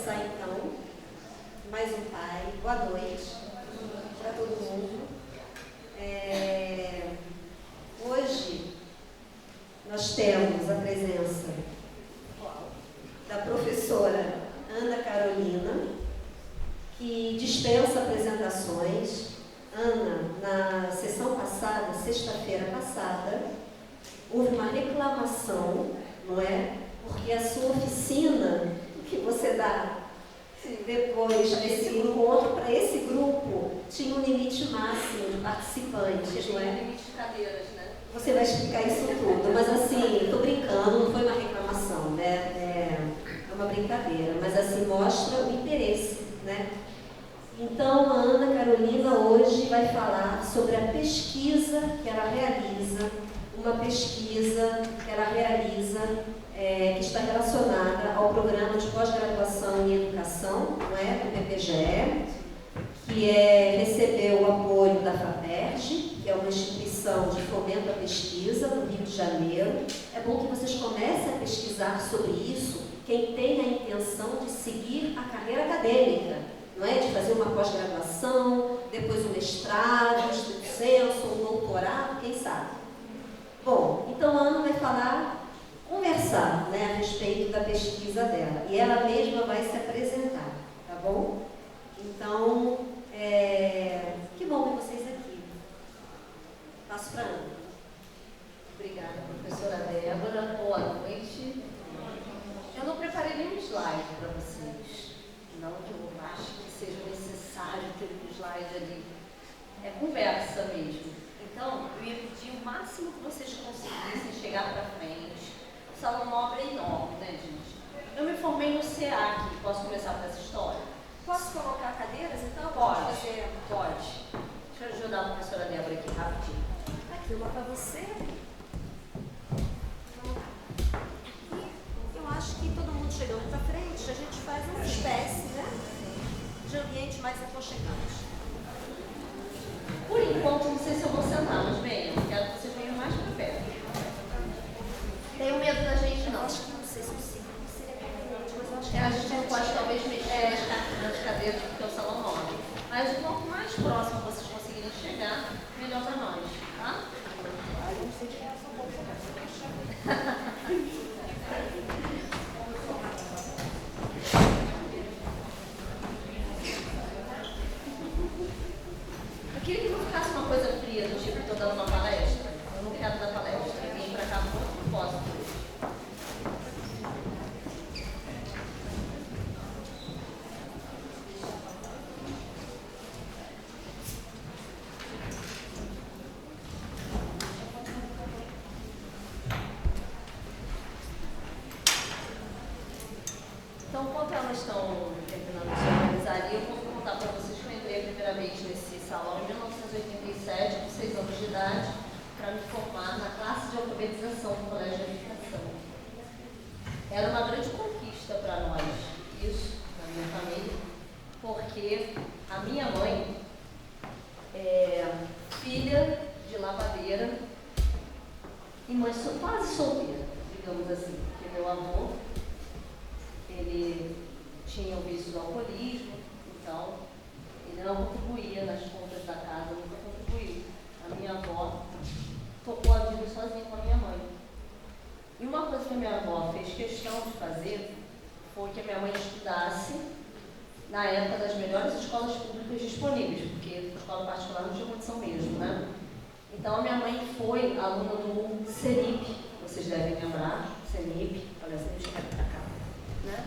começar então, mais um Pai. Boa noite para todo mundo. Hoje nós temos a presença da professora Ana Carolina, que dispensa apresentações. Ana, na sessão passada, sexta-feira passada, houve uma reclamação, não é? Porque a sua oficina, que você dá depois desse encontro, para esse grupo, tinha um limite máximo de participantes, não é? Limite de cadeiras, né? Você vai explicar isso tudo, mas assim, estou brincando, não foi uma reclamação, né? É uma brincadeira, mas assim, mostra o interesse, né? Então, a Ana Carolina hoje vai falar sobre a pesquisa que ela realiza, uma pesquisa que ela realiza que está relacionada ao programa de pós-graduação em educação, não é? Do PPGE, que recebeu o apoio da FAPERJ, que é uma instituição de fomento à pesquisa no Rio de Janeiro. É bom que vocês comecem a pesquisar sobre isso, quem tem a intenção de seguir a carreira acadêmica, não é? De fazer uma pós-graduação, depois um mestrado, estrito sensu, um doutorado, quem sabe. Bom, então a Ana vai conversar, né, a respeito da pesquisa dela, e ela mesma vai se apresentar, tá bom? Então, que bom ter vocês aqui. Passo para a Ana. Obrigada, professora Débora. Boa noite. Eu não preparei nenhum slide para vocês. Não que eu acho que seja necessário ter um slide ali. É conversa mesmo. Então, eu ia pedir o máximo que vocês conseguissem chegar para frente. O salão nobre é enorme, né, gente? Eu me formei no SEAC. Posso começar com essa história? Posso colocar cadeiras, então? Pode. Deixa eu ajudar a professora Débora aqui rapidinho. Aqui, uma para você. Eu acho que todo mundo chegando para frente, a gente faz uma espécie, né, de ambiente mais aconchegante. Por enquanto, não sei se eu vou sentar, mas venham. Quero que vocês venham mais para perto. Tenho medo da gente, não. Acho que não sei se eu consigo. Seria conveniente, mas eu acho que A gente não pode, talvez, mexer nas cadeiras, porque é o salão nobre. Mas quanto mais próximo vocês conseguirem chegar, melhor para nós, tá? não sei de quem é essa bolsa, mas Eu queria que não ficasse uma coisa fria, do tipo, estou dando uma palestra. Eu não quero dar palestra. Eu vim para cá com outro propósito. Então, enquanto elas estão terminando de se organizar ali, eu vou contar para vocês que eu entrei a primeira vez nesse salão em 1987, com 6 anos de idade, para me formar na classe de alfabetização do Colégio de Administração. Era uma grande conquista para nós, isso, na minha família, porque a minha mãe é filha de lavadeira e mãe quase solteira, digamos assim, porque meu avô, ele tinha o vício do alcoolismo, então ele não contribuía nas contas da casa, nunca contribuiu. A minha avó tocou a vida sozinha com a minha mãe. E uma coisa que a minha avó fez questão de fazer foi que a minha mãe estudasse na época das melhores escolas públicas disponíveis, porque a escola particular não tinha condição mesmo, né? Então a minha mãe foi aluna do CENIP, vocês devem lembrar, CENIP, olha assim, deixa eu vir para cá. Né?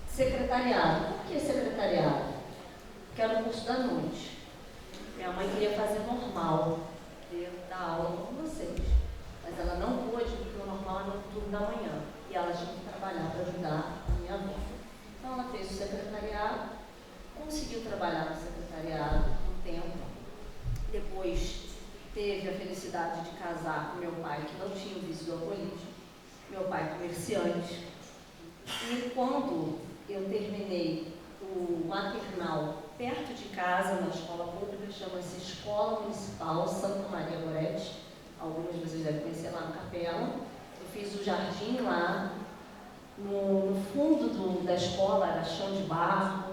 Secretariado. Por que secretariado? Porque era o curso da noite. Minha mãe queria fazer normal, dar aula com vocês. Mas ela não pôde, porque o normal era no turno da manhã. E ela tinha que trabalhar para ajudar a minha avó. Então ela fez o secretariado, conseguiu trabalhar no secretariado um tempo. Depois teve a felicidade de casar com meu pai, que não tinha o vício do alcoolismo. Meu pai comerciante. E quando eu terminei o maternal perto de casa, na escola pública, chama-se Escola Municipal Santa Maria Goretti, alguns de vocês devem conhecer lá no Capela, eu fiz o jardim lá, no fundo da escola era chão de barro.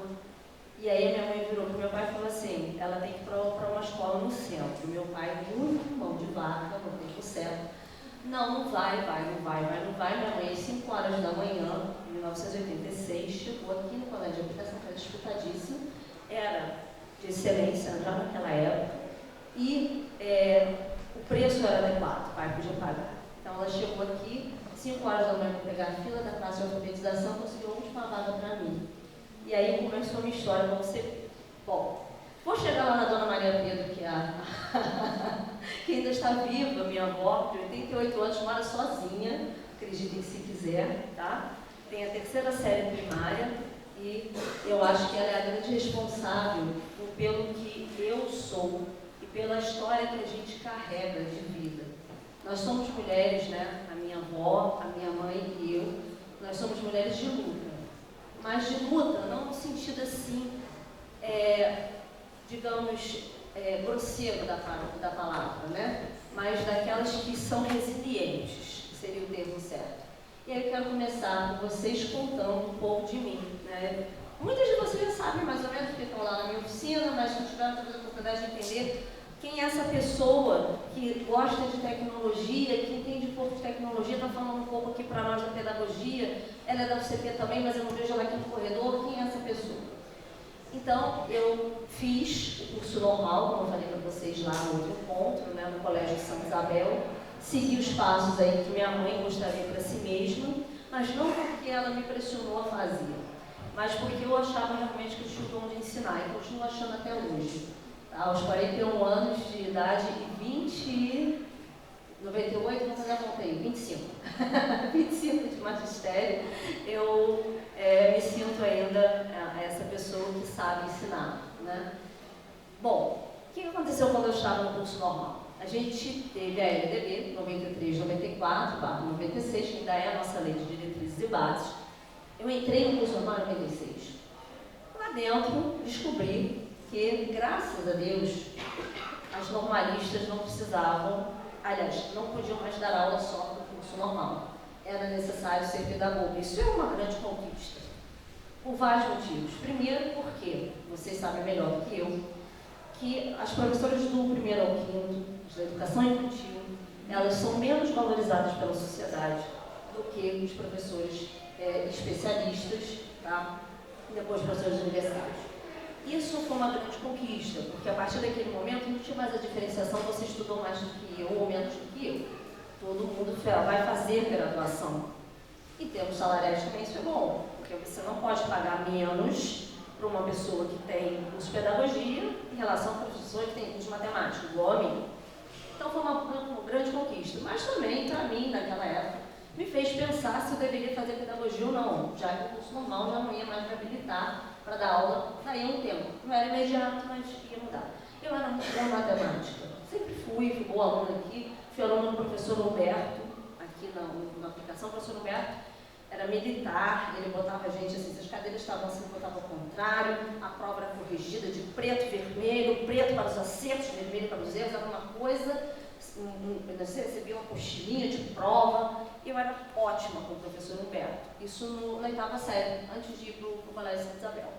E aí a minha mãe virou para o meu pai e falou assim, ela tem que ir para uma escola no centro. Meu pai, muito mão de vaca, no tempo certo. Não vai. Minha mãe, às 5 horas da manhã, em 1986, chegou aqui no colégio de aplicação, que era disputadíssimo, era de excelência já naquela época, e o preço era adequado, o pai podia pagar. Então ela chegou aqui, 5 horas da manhã para pegar a fila da classe de alfabetização, conseguiu a última vaga para mim. E aí começou a minha história, vamos ser... Bom, vou chegar lá na Dona Maria Pedro, que que ainda está viva, minha avó, de 88 anos, mora sozinha, acreditem se quiser, tá? Tem a 3ª série primária e eu acho que ela é a grande responsável pelo que eu sou e pela história que a gente carrega de vida. Nós somos mulheres, né? A minha avó, a minha mãe e eu, nós somos mulheres de luta. Mas de luta, não no sentido assim, digamos, grosseiro da palavra, né? Mas daquelas que são resilientes, seria o termo certo. E aí eu quero começar com vocês contando um pouco de mim, né? Muitas de vocês já sabem mais ou menos, porque estão lá na minha oficina, mas não tiveram talvez a oportunidade de entender quem é essa pessoa que gosta de tecnologia, que entende um pouco de tecnologia, está falando um pouco aqui para nós da pedagogia, ela é da UCP também, mas eu não vejo ela aqui no corredor, quem é essa pessoa? Então, eu fiz o curso normal, como eu falei para vocês lá no outro encontro, né, no Colégio de Santa Isabel, segui os passos aí que minha mãe gostaria para si mesma, mas não porque ela me pressionou a fazer, mas porque eu achava realmente que eu tinha o dom de ensinar, e continuo achando até hoje. Aos 41 anos de idade e 98, não sei, contei, 25. 25 de magistério, eu me sinto ainda essa pessoa que sabe ensinar, né? Bom, o que aconteceu quando eu estava no curso normal? A gente teve a LDB 93/94/96, que ainda é a nossa lei de diretrizes e bases. Eu entrei no curso normal em 96. Lá dentro, descobri que, graças a Deus, as normalistas não precisavam, aliás, não podiam mais dar aula só no curso normal. Era necessário ser pedagogo. Isso é uma grande conquista, por vários motivos. Primeiro, porque, vocês sabem melhor do que eu, que as professoras do 1º ao 5º, da educação infantil, elas são menos valorizadas pela sociedade do que os professores especialistas, tá? E depois professores universitários. Isso foi uma grande conquista, porque a partir daquele momento não tinha mais a diferenciação, você estudou mais do que eu ou menos do que eu. Todo mundo vai fazer graduação. Em termos salariais também isso é bom, porque você não pode pagar menos para uma pessoa que tem curso de pedagogia em relação a uma pessoa que tem curso de matemática, igual a mim. Então foi uma grande conquista, mas também, para mim, naquela época, me fez pensar se eu deveria fazer pedagogia ou não, já que o curso normal já não ia mais me habilitar para dar aula daí a um tempo. Não era imediato, mas ia mudar. Eu era muito boa em matemática, sempre fui boa aluna aqui, fui aluna do professor Humberto, aqui na aplicação. O professor Humberto era militar, ele botava a gente assim, se as cadeiras estavam assim, botava ao contrário, a prova era corrigida de preto e vermelho, preto para os acertos, vermelho para os erros, era uma coisa, você recebia uma pochilinha de prova. Eu era ótima com o professor Humberto, isso na 8ª série, antes de ir para o Colégio de Santa Isabel.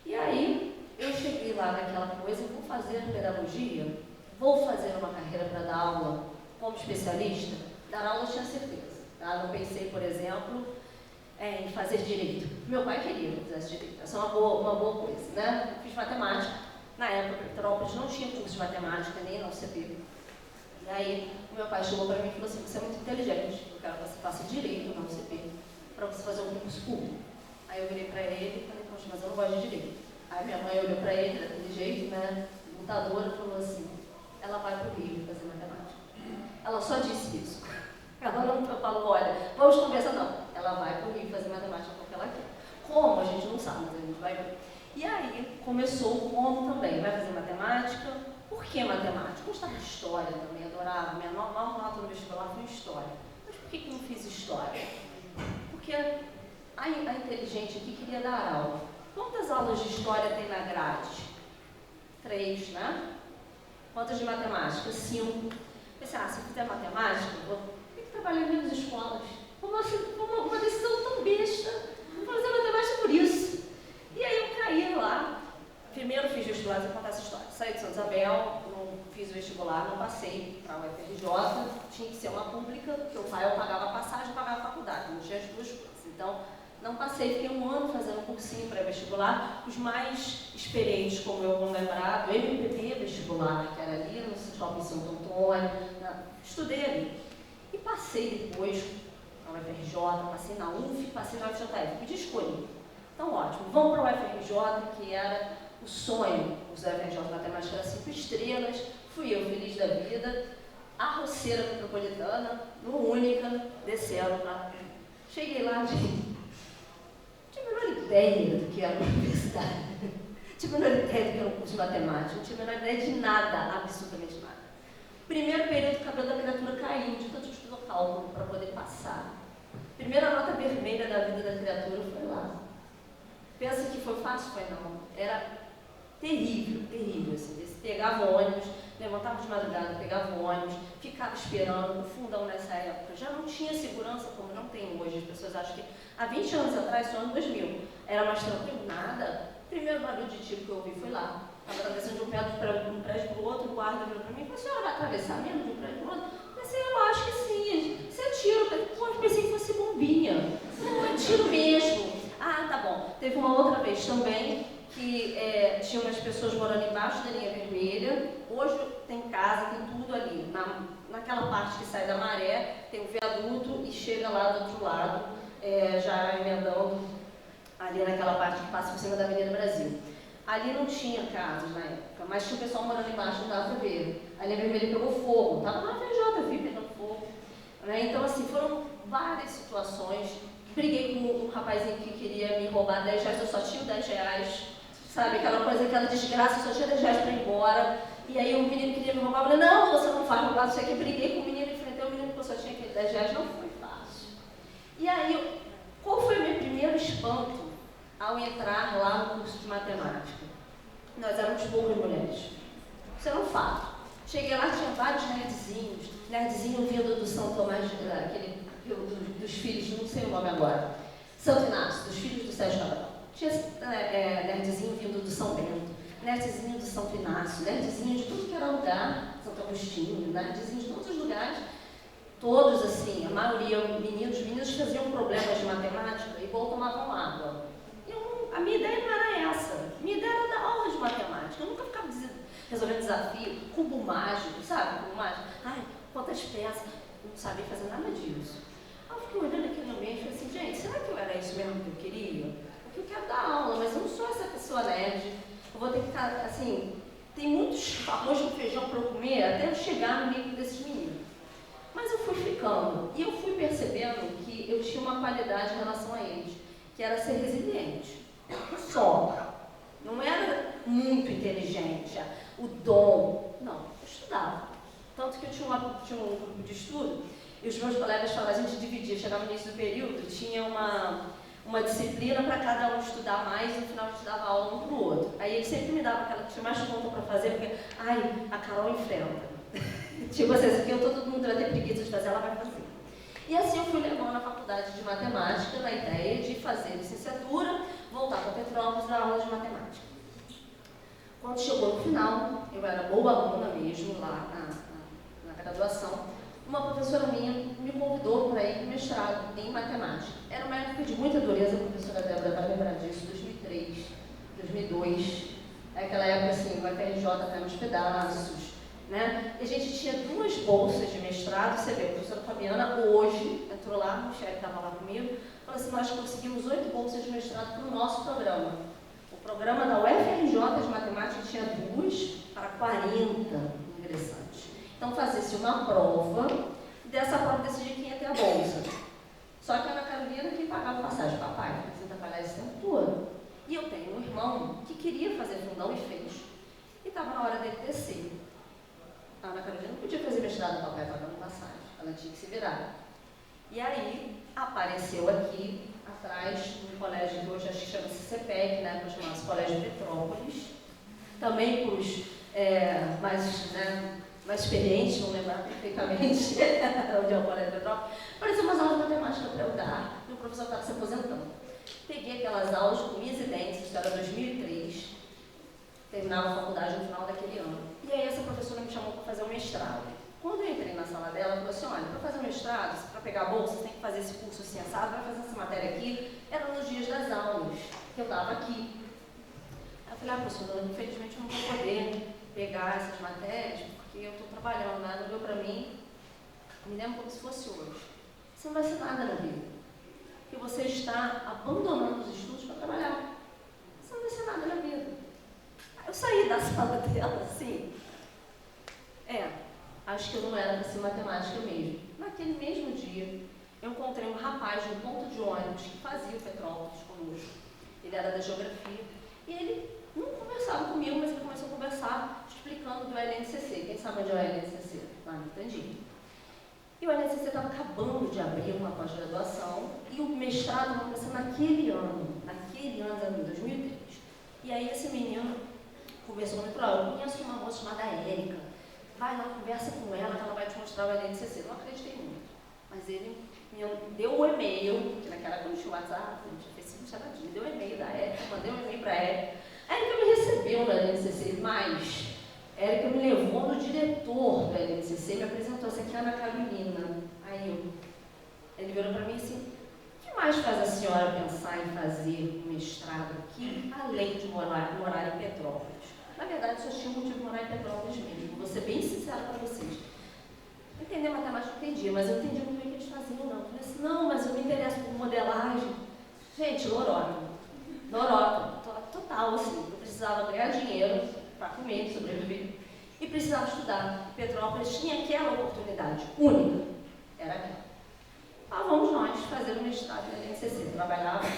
E aí, eu cheguei lá naquela coisa, vou fazer pedagogia, vou fazer uma carreira para dar aula como especialista. Dar aula eu tinha certeza, tá? Não pensei, por exemplo, em fazer direito. Meu pai queria que eu fizesse direito, essa é uma boa coisa, né? Eu fiz matemática, na época, Petrópolis não tinha curso de matemática, nem na UCP. E aí, o meu pai chegou para mim e falou assim, você é muito inteligente, eu quero que você faça direito na UCP, para você fazer um concurso público. Aí eu virei para ele e falei, poxa, mas eu não gosto de direito. Aí minha mãe olhou para ele, daquele jeito, né, lutadora, falou assim, ela vai para o Rio fazer matemática. Ela só disse isso. Ela não falou, olha, vamos conversar, não. Ela vai para o Rio fazer matemática porque ela quer. Como? A gente não sabe, mas a gente vai ver. E aí começou o como também, vai fazer matemática. Por que matemática? Eu gostava de história também, adorava. Minha maior nota no vestibular foi história. Mas por que eu não fiz história? Porque a inteligente aqui queria dar aula. Quantas aulas de história tem na grade? 3, né? Quantas de matemática? 5. Pensei, se eu fizer matemática, vou ter que trabalhar em menos escolas. Uma decisão tão besta. Vou fazer matemática duas coisas. Então, não passei, fiquei um ano fazendo cursinho pré-vestibular. Os mais experientes, como eu vão lembrar, do MPB vestibular, que era ali no Shopping Santo Antônio, estudei ali. E passei depois na UFRJ, passei na UF, passei na UFJF, podia escolher. Então, ótimo, vamos para o UFRJ, que era o sonho. Os UFRJ de Matemática era 5 estrelas, fui eu feliz da vida, a roceira metropolitana, no Única, descendo lá. Cheguei lá, gente, não tinha a menor ideia do que era uma universidade, não tinha a menor ideia do que era um curso de matemática, não tinha a menor ideia de nada, absolutamente nada. Primeiro período, o cabelo da criatura caiu, de tanto estudar cálculo para poder passar. Primeira nota vermelha da vida da criatura foi lá. Pensa que foi fácil? Foi não. Era terrível, terrível. Assim. Pegava o ônibus, levantava de madrugada, pegava o ônibus, ficava esperando. No fundão nessa época já não tinha segurança como não tem hoje. As pessoas acham que há 20 anos atrás, no ano 2000, era mais tranquilo. Nada. O primeiro barulho de tiro que eu ouvi foi lá. Estava atravessando de um prédio para o outro, o guarda virou para mim e falou: a senhora vai atravessar mesmo de um prédio para o outro? Eu pensei: eu acho que sim. Isso é tiro. Eu pensei que fosse bombinha. Não, é tiro mesmo. Ah, tá bom. Teve uma outra vez também que tinha umas pessoas morando embaixo da linha vermelha. Hoje tem casa, tem tudo ali. Naquela parte que sai da Maré, tem um viaduto e chega lá do outro lado, já emendando ali naquela parte que passa por cima da Avenida Brasil. Ali não tinha casas na época, mas tinha o pessoal morando embaixo, não dava para ver. A linha vermelha pegou fogo, estava na FJ, vi pegando fogo. Né? Então, assim, foram várias situações. Briguei com um rapazinho que queria me roubar 10 reais, eu só tinha 10 reais, sabe? Aquela coisa, aquela desgraça, eu só tinha 10 reais para ir embora. E aí o menino queria me roubar, eu falei: não, você não faz roubar, você aqui. Briguei com o menino, enfrentei o menino que eu só tinha aqueles 10 reais, não foi fácil. E aí, qual foi o meu primeiro espanto ao entrar lá no curso de matemática? Nós éramos poucas mulheres. Isso era um fato. Cheguei lá, tinha vários nerdzinho vindo do São Tomás, dos filhos, não sei o nome agora, Santo Inácio, dos filhos do Sérgio Cabral. Tinha nerdzinho vindo do São Bento, nerdzinho do Santo Inácio, nerdzinho de tudo que era lugar, Santo Agostinho, nerdzinho de todos os lugares, todos assim, a maioria meninos faziam problemas de matemática e tomavam água. A minha ideia não era essa, minha ideia era dar aula de matemática, eu nunca ficava resolvendo desafio, cubo mágico, sabe, cubo mágico, ai, quantas peças, não sabia fazer nada disso. Aí eu fiquei olhando aquele ambiente e falei assim: gente, será que eu era isso mesmo que eu queria? Porque eu quero dar aula, mas eu não sou essa pessoa nerd, eu vou ter que ficar, assim, tem muitos arroz com feijão para eu comer até eu chegar no nível desses meninos. Mas eu fui ficando e eu fui percebendo que eu tinha uma qualidade em relação a eles, que era ser resiliente. Só. Não era muito inteligente, o dom. Não, eu estudava. Tanto que eu tinha um grupo de estudo e os meus colegas falavam, a gente dividia, chegava no início do período, tinha uma disciplina para cada um estudar mais e no final a gente dava aula um para o outro. Aí ele sempre me dava aquela que tinha mais conta para fazer, porque, ai, a Carol enfrenta. Tipo assim, porque todo mundo vai ter preguiça de fazer, ela vai fazer. E assim eu fui levando a faculdade de matemática na ideia de fazer licenciatura, voltar para Petrópolis e dar aula de matemática. Quando chegou no final, eu era boa aluna mesmo lá na graduação, uma professora minha me convidou para ir para o mestrado em matemática. Era uma época de muita dureza, a professora Débora vai lembrar disso, 2003, 2002. Aquela época assim, o FRJ até nos pedaços. Né? E a gente tinha 2 bolsas de mestrado, você vê, a professora Fabiana hoje entrou lá, o Michele estava lá comigo, falou assim: nós conseguimos 8 bolsas de mestrado para o nosso programa. O programa da UFRJ de matemática tinha 2 para 40 ingressantes. Então fazia-se uma prova, dessa prova decidia quem ia ter a bolsa. Só que a Ana Carolina que pagava passagem, papai, você trabalhar esse tempo todo. E eu tenho um irmão que queria fazer fundão e fez. E estava na hora dele descer. A Ana Carolina não podia fazer mestrado, papai pagando passagem, ela tinha que se virar. E aí apareceu aqui atrás um colégio que hoje acho que chama-se CPEC, né, para chamar-se Colégio Petrópolis, também para os mais experientes, vão lembrar perfeitamente onde é o Colégio Petrópolis. Apareceu umas aulas de matemática para eu dar, e o professor estava se aposentando. Peguei aquelas aulas com minhas ideias, isso era 2003, terminava a faculdade no final daquele ano. E aí essa professora me chamou para fazer um mestrado. Quando eu entrei na sala dela, ela falou assim: olha, para fazer mestrado, para pegar a bolsa, você tem que fazer esse curso assim, assado, vai fazer essa matéria aqui. Era nos dias das aulas, que eu dava aqui. Aí eu falei, professora, infelizmente eu não vou poder pegar essas matérias, porque eu estou trabalhando, nada deu para mim. Me lembro como se fosse hoje. Você não vai ser nada na vida. Porque você está abandonando os estudos para trabalhar. Você não vai ser nada na vida. Aí eu saí da sala dela assim. Acho que eu não era para ser matemática mesmo. Naquele mesmo dia, eu encontrei um rapaz de um ponto de ônibus que fazia o Petrópolis conosco. Ele era da geografia. E ele não conversava comigo, mas ele começou a conversar explicando do LNCC. Quem sabe onde é o LNCC? Lá no Entendi. E o LNCC estava acabando de abrir uma pós-graduação e o mestrado vai começar naquele ano, em 2003. E aí esse menino conversou comigo, eu conheço uma moça chamada Érica, vai lá, conversa com ela, que ela vai te mostrar o LNCC. Não acreditei muito, mas ele me deu o e-mail, que naquela época não tinha WhatsApp, não tinha Facebook, chamadinho, deu o e-mail da Érica, mandei um e-mail para a Érica. A Érica me recebeu no LNCC, mas a Érica me levou no diretor do LNCC, me apresentou, essa aqui é a Ana Carolina. Aí ele virou para mim assim, o que mais faz a senhora pensar em fazer um mestrado aqui, além de morar em Petrópolis? Na verdade, só tinha um motivo de morar em Petrópolis mesmo, vou ser bem sincera para vocês. Entender matemática eu entendi, mas eu entendi muito bem o que eles faziam, não. Eu falei assim, não, mas eu me interesso por modelagem. Gente, lorota, total, assim, eu precisava ganhar dinheiro para comer, sobreviver, e precisava estudar. Petrópolis tinha aquela oportunidade única, era aquela. Vamos nós fazer o mestrado na LNCC. Trabalhava,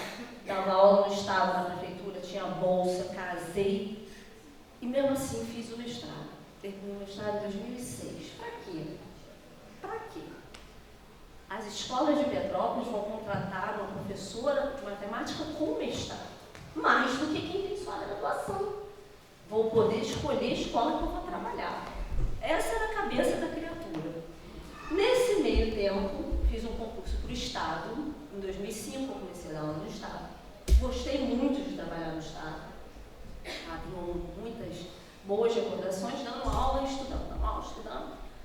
dava aula no estado, na prefeitura, tinha bolsa, casei, e mesmo assim fiz o mestrado. Terminei o mestrado em 2006. Para quê? Para quê? As escolas de Petrópolis vão contratar uma professora de matemática com mestrado, mais do que quem tem só a graduação. Vou poder escolher a escola que eu vou trabalhar. Essa era a cabeça da criatura. Nesse meio tempo, fiz um concurso para o Estado. Em 2005, eu comecei a dar aula no Estado. Gostei muito de trabalhar no Estado. Tenho muitas boas recordações, dando aula e estudando.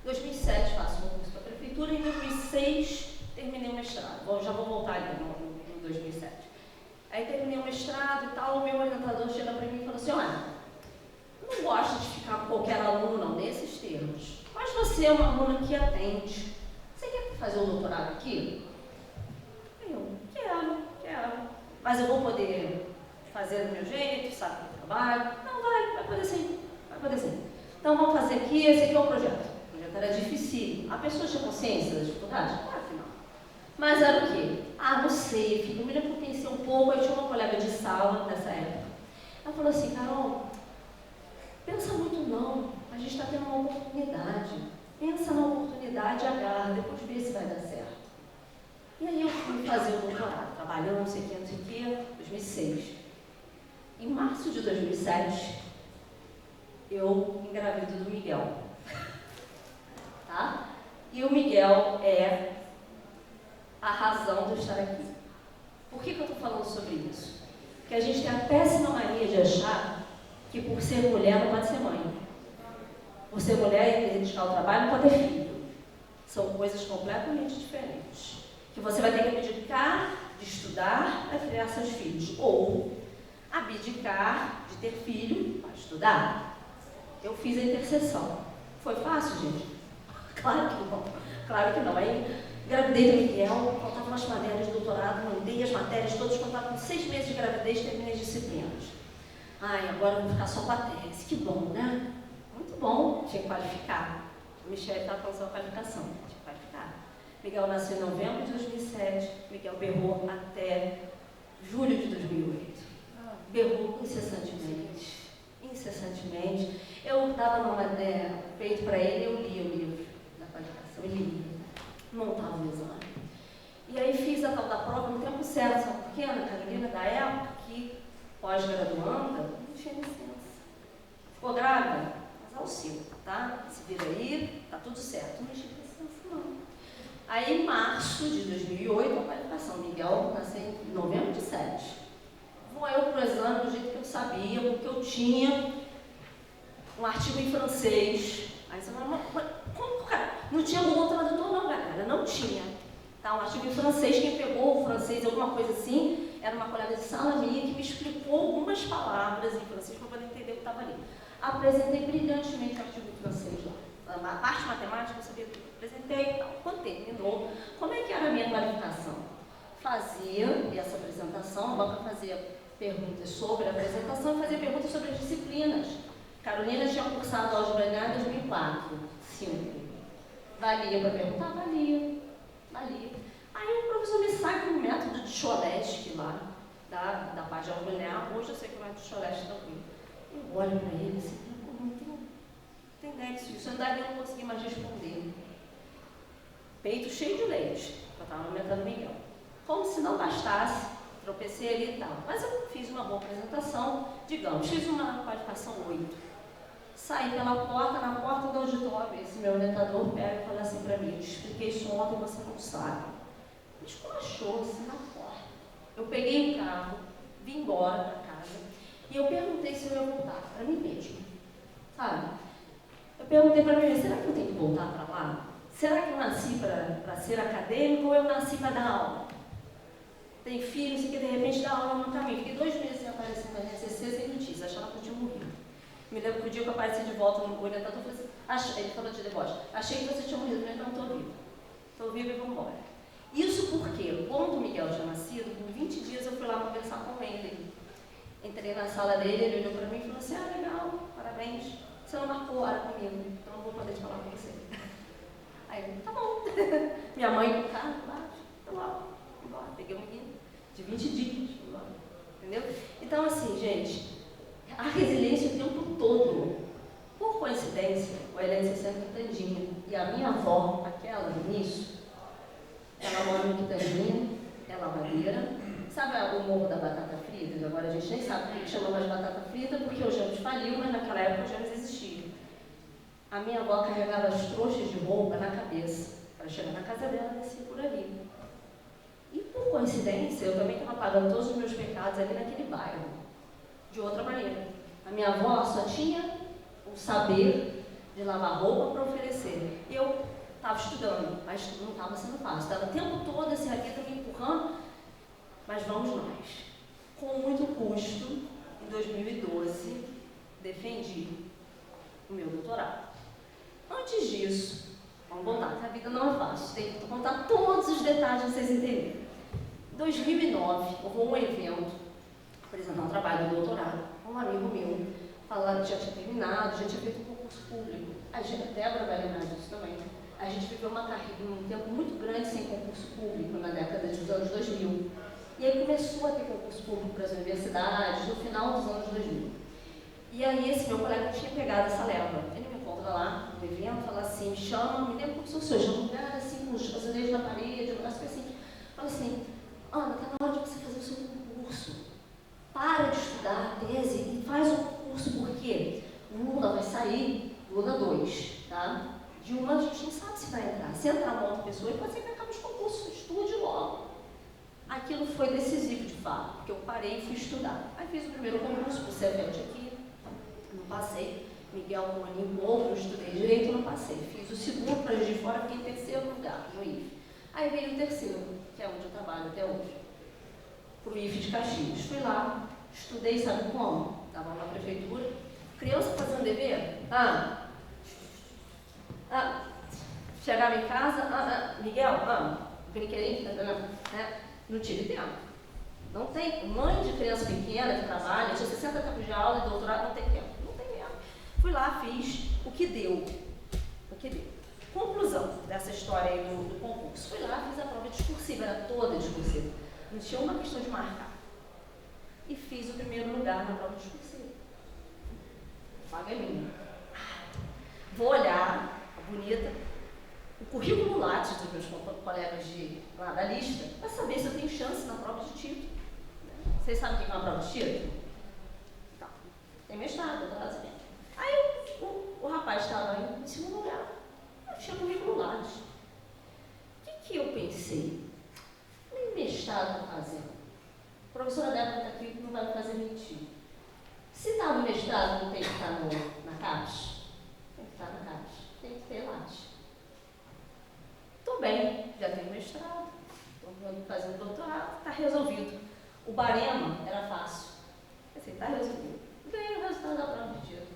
Em 2007, faço um concurso para a Prefeitura. Em 2006, terminei o mestrado. Já vou voltar ali em 2007. Aí terminei o mestrado e tal. O meu orientador chega para mim e falou assim, olha, não gosto de ficar com qualquer aluno, não, nesses termos. Mas você é uma aluna que atende. Você quer fazer o doutorado aqui? Eu quero. Mas eu vou poder fazer do meu jeito, sabe que eu trabalho? Não, vai poder sim. Então vamos fazer aqui, esse aqui é o projeto. O projeto era difícil. A pessoa tinha consciência das dificuldades? Claro que não. Mas era o quê? Não sei, filho. Eu me lembro que eu pensei um pouco, aí tinha uma colega de sala nessa época. Ela falou assim, Carol, pensa muito não, a gente está tendo uma oportunidade. Pensa na oportunidade, agarra, depois vê se vai dar certo. E aí eu fui fazer o doutorado, trabalhando, não sei o que, 2006. Em março de 2007, eu engravido do Miguel. Tá? E o Miguel é a razão de eu estar aqui. Por que eu estou falando sobre isso? Porque a gente tem a péssima mania de achar que por ser mulher não pode ser mãe. Por ser mulher e dedicar ao trabalho não pode ter filho. São coisas completamente diferentes. Que você vai ter que abdicar de estudar para criar seus filhos. Ou abdicar de ter filho para estudar. Eu fiz a interseção. Foi fácil, gente? Claro que não. Aí engravidei do Miguel, faltavam as matérias de doutorado, mandei as matérias todas, faltavam com 6 meses de gravidez, terminei as disciplinas. Agora eu vou ficar só com a tese. Que bom, né? Muito bom, tinha que qualificar. O Michel estava falando sobre qualificação, tinha que qualificar. Miguel nasceu em novembro de 2007, Miguel berrou até julho de 2008. Berrou incessantemente. Eu dava peito para ele, eu lia o livro da qualificação, eu lia, montava o exame. E aí fiz a tal da prova no tempo certo, sabe por quê, Ana Carolina, da época que pós-graduanda, não tinha licença. Ficou grávida? Mas ao 5, tá? Se vira aí, tá tudo certo. Não tinha licença, não. Aí, em março de 2008, a qualificação. Miguel nasceu em novembro de 7. Vou eu para o exame do jeito que eu sabia, porque eu tinha um artigo em francês. Aí você fala, como, cara? Não tinha um outro tradutor, não, cara. tinha. Tá? Um artigo em francês, quem pegou o francês, alguma coisa assim, era uma colega de sala minha que me explicou algumas palavras em francês para poder entender o que estava ali. Apresentei brilhantemente o artigo em francês lá. A parte matemática, eu sabia tudo. Apresentei e tal. Quando terminou, como é que era a minha qualificação? Fazia essa apresentação, a banca fazia perguntas sobre a apresentação e fazia perguntas sobre as disciplinas. Carolina tinha cursado álgebra linear em 2004, 5. Valia para perguntar? Valia. Aí o professor me sai com o método de Cholesky lá, da parte de álgebra linear. Hoje eu sei que o método de Cholesky tranquilo. Eu olho para ele assim, não tem nexo isso. Eu não consegui mais responder. Peito cheio de leite, eu estava aumentando Miguel. Como se não bastasse, tropecei ali e tal. Mas eu fiz uma boa apresentação, digamos, fiz uma qualificação 8. Saí pela porta, na porta do auditório, esse meu orientador pega e fala assim para mim, eu te expliquei isso ontem e você não sabe. Me esculachou assim na porta. Eu peguei o carro, vim embora para casa e eu perguntei se eu ia voltar, para mim mesmo, sabe? Eu perguntei para mim, será que eu tenho que voltar para lá? Será que eu nasci para ser acadêmico ou eu nasci para dar aula? Tem filhos e que de repente dá aula no caminho. Fiquei 2 meses sem aparecer na RCC sem notícia, achava que eu tinha morrido. Me lembro que o dia que eu apareci de volta no orientador, falei assim, ele falou de deboche, achei que você tinha morrido, mas não, estou vivo. Estou vivo e vamos embora. Isso porque, quando o Miguel tinha nascido, com 20 dias eu fui lá conversar com ele. Entrei na sala dele, ele olhou para mim e falou assim, legal, parabéns, você não marcou hora comigo, então não vou poder te falar com você. Aí eu, tá bom. Minha mãe no carro, fui lá, peguei um menino de 20 dias, fui lá, entendeu? Então assim, gente, a resiliência o tempo todo. Por coincidência, o Helene se senta em Quitandinha, e a minha avó, aquela do início, ela mora em Quitandinha, ela é madeira. Sabe o Morro da Batata Frita? Agora a gente nem sabe porque chama mais batata frita, porque o James faliu, mas naquela época o James existia. A minha avó carregava as trouxas de roupa na cabeça, para chegar na casa dela e descer por ali. E por coincidência, eu também estava pagando todos os meus pecados ali naquele bairro, de outra maneira. A minha avó só tinha o saber de lavar roupa para oferecer. Eu estava estudando, mas não estava sendo fácil. Estava o tempo todo assim, a vida me empurrando, mas vamos nós. Com muito custo, em 2012, defendi o meu doutorado. Antes disso, vamos contar, que a vida não é fácil, tem que contar todos os detalhes para vocês entenderem. Em 2009, houve um evento, apresentar um trabalho de doutorado, um amigo meu, falando que já tinha terminado, já tinha feito um concurso público. A Débora vai lembrar disso também, né? A gente viveu uma carreira, um tempo muito grande sem concurso público, na década dos anos 2000. E aí começou a ter concurso público para as universidades, no final dos anos 2000. E aí esse meu colega tinha pegado essa leva. Ele me encontra lá no evento, fala assim, me chama, me lembra como se fosse um lugar assim, com os azulejos na parede, um negócio assim. Fala assim, Ana, está na hora de você fazer o seu concurso. Para de estudar a tese e faz o concurso, porque o Lula vai sair, Lula 2, tá? De um ano a gente não sabe se vai entrar. Se entrar uma outra pessoa, pode ser que acabe os concursos, estude logo. Aquilo foi decisivo de fato, porque eu parei e fui estudar. Aí fiz o primeiro concurso para o CEPELT aqui, não passei. Miguel, um aninho outro, eu estudei direito, não passei. Fiz o segundo para Juiz de Fora, fiquei em terceiro lugar, no IFE. Aí veio o terceiro, que é onde eu trabalho até hoje, para o IFE de Caxias. Fui lá, estudei, sabe como? Estava na prefeitura, criança fazendo dever, chegava em casa, Miguel, brinquedinho, não tive tempo. Não tem, mãe de criança pequena que trabalha, tinha 60 tempos de aula e doutorado, não tem tempo. Não tem tempo. Fui lá, fiz o que deu. Conclusão dessa história aí do concurso. Fui lá, fiz a prova discursiva, era toda discursiva. Não tinha uma questão de marcar. E fiz o primeiro lugar na prova discursiva. Vaga é minha. Vou olhar, bonita, o currículo Lattes dos meus colegas lá da lista, para saber se eu tenho chance na prova de título. Vocês sabem o que é uma prova de título? Tá. Tem mestrado, doutorado. Aí o rapaz estava em segundo lugar. Eu tinha currículo Lattes. O que eu pensei? Nem mestrado está fazendo. A professora Débora está aqui, não vai me fazer mentir. Se está no mestrado, não tem que estar na CAPES? Tem que estar na CAPES. Tem que ter Lattes. Estou bem. já tenho mestrado, estou fazendo doutorado, está resolvido. O barema era fácil. Assim, está resolvido. Ganhei o resultado da prova de título.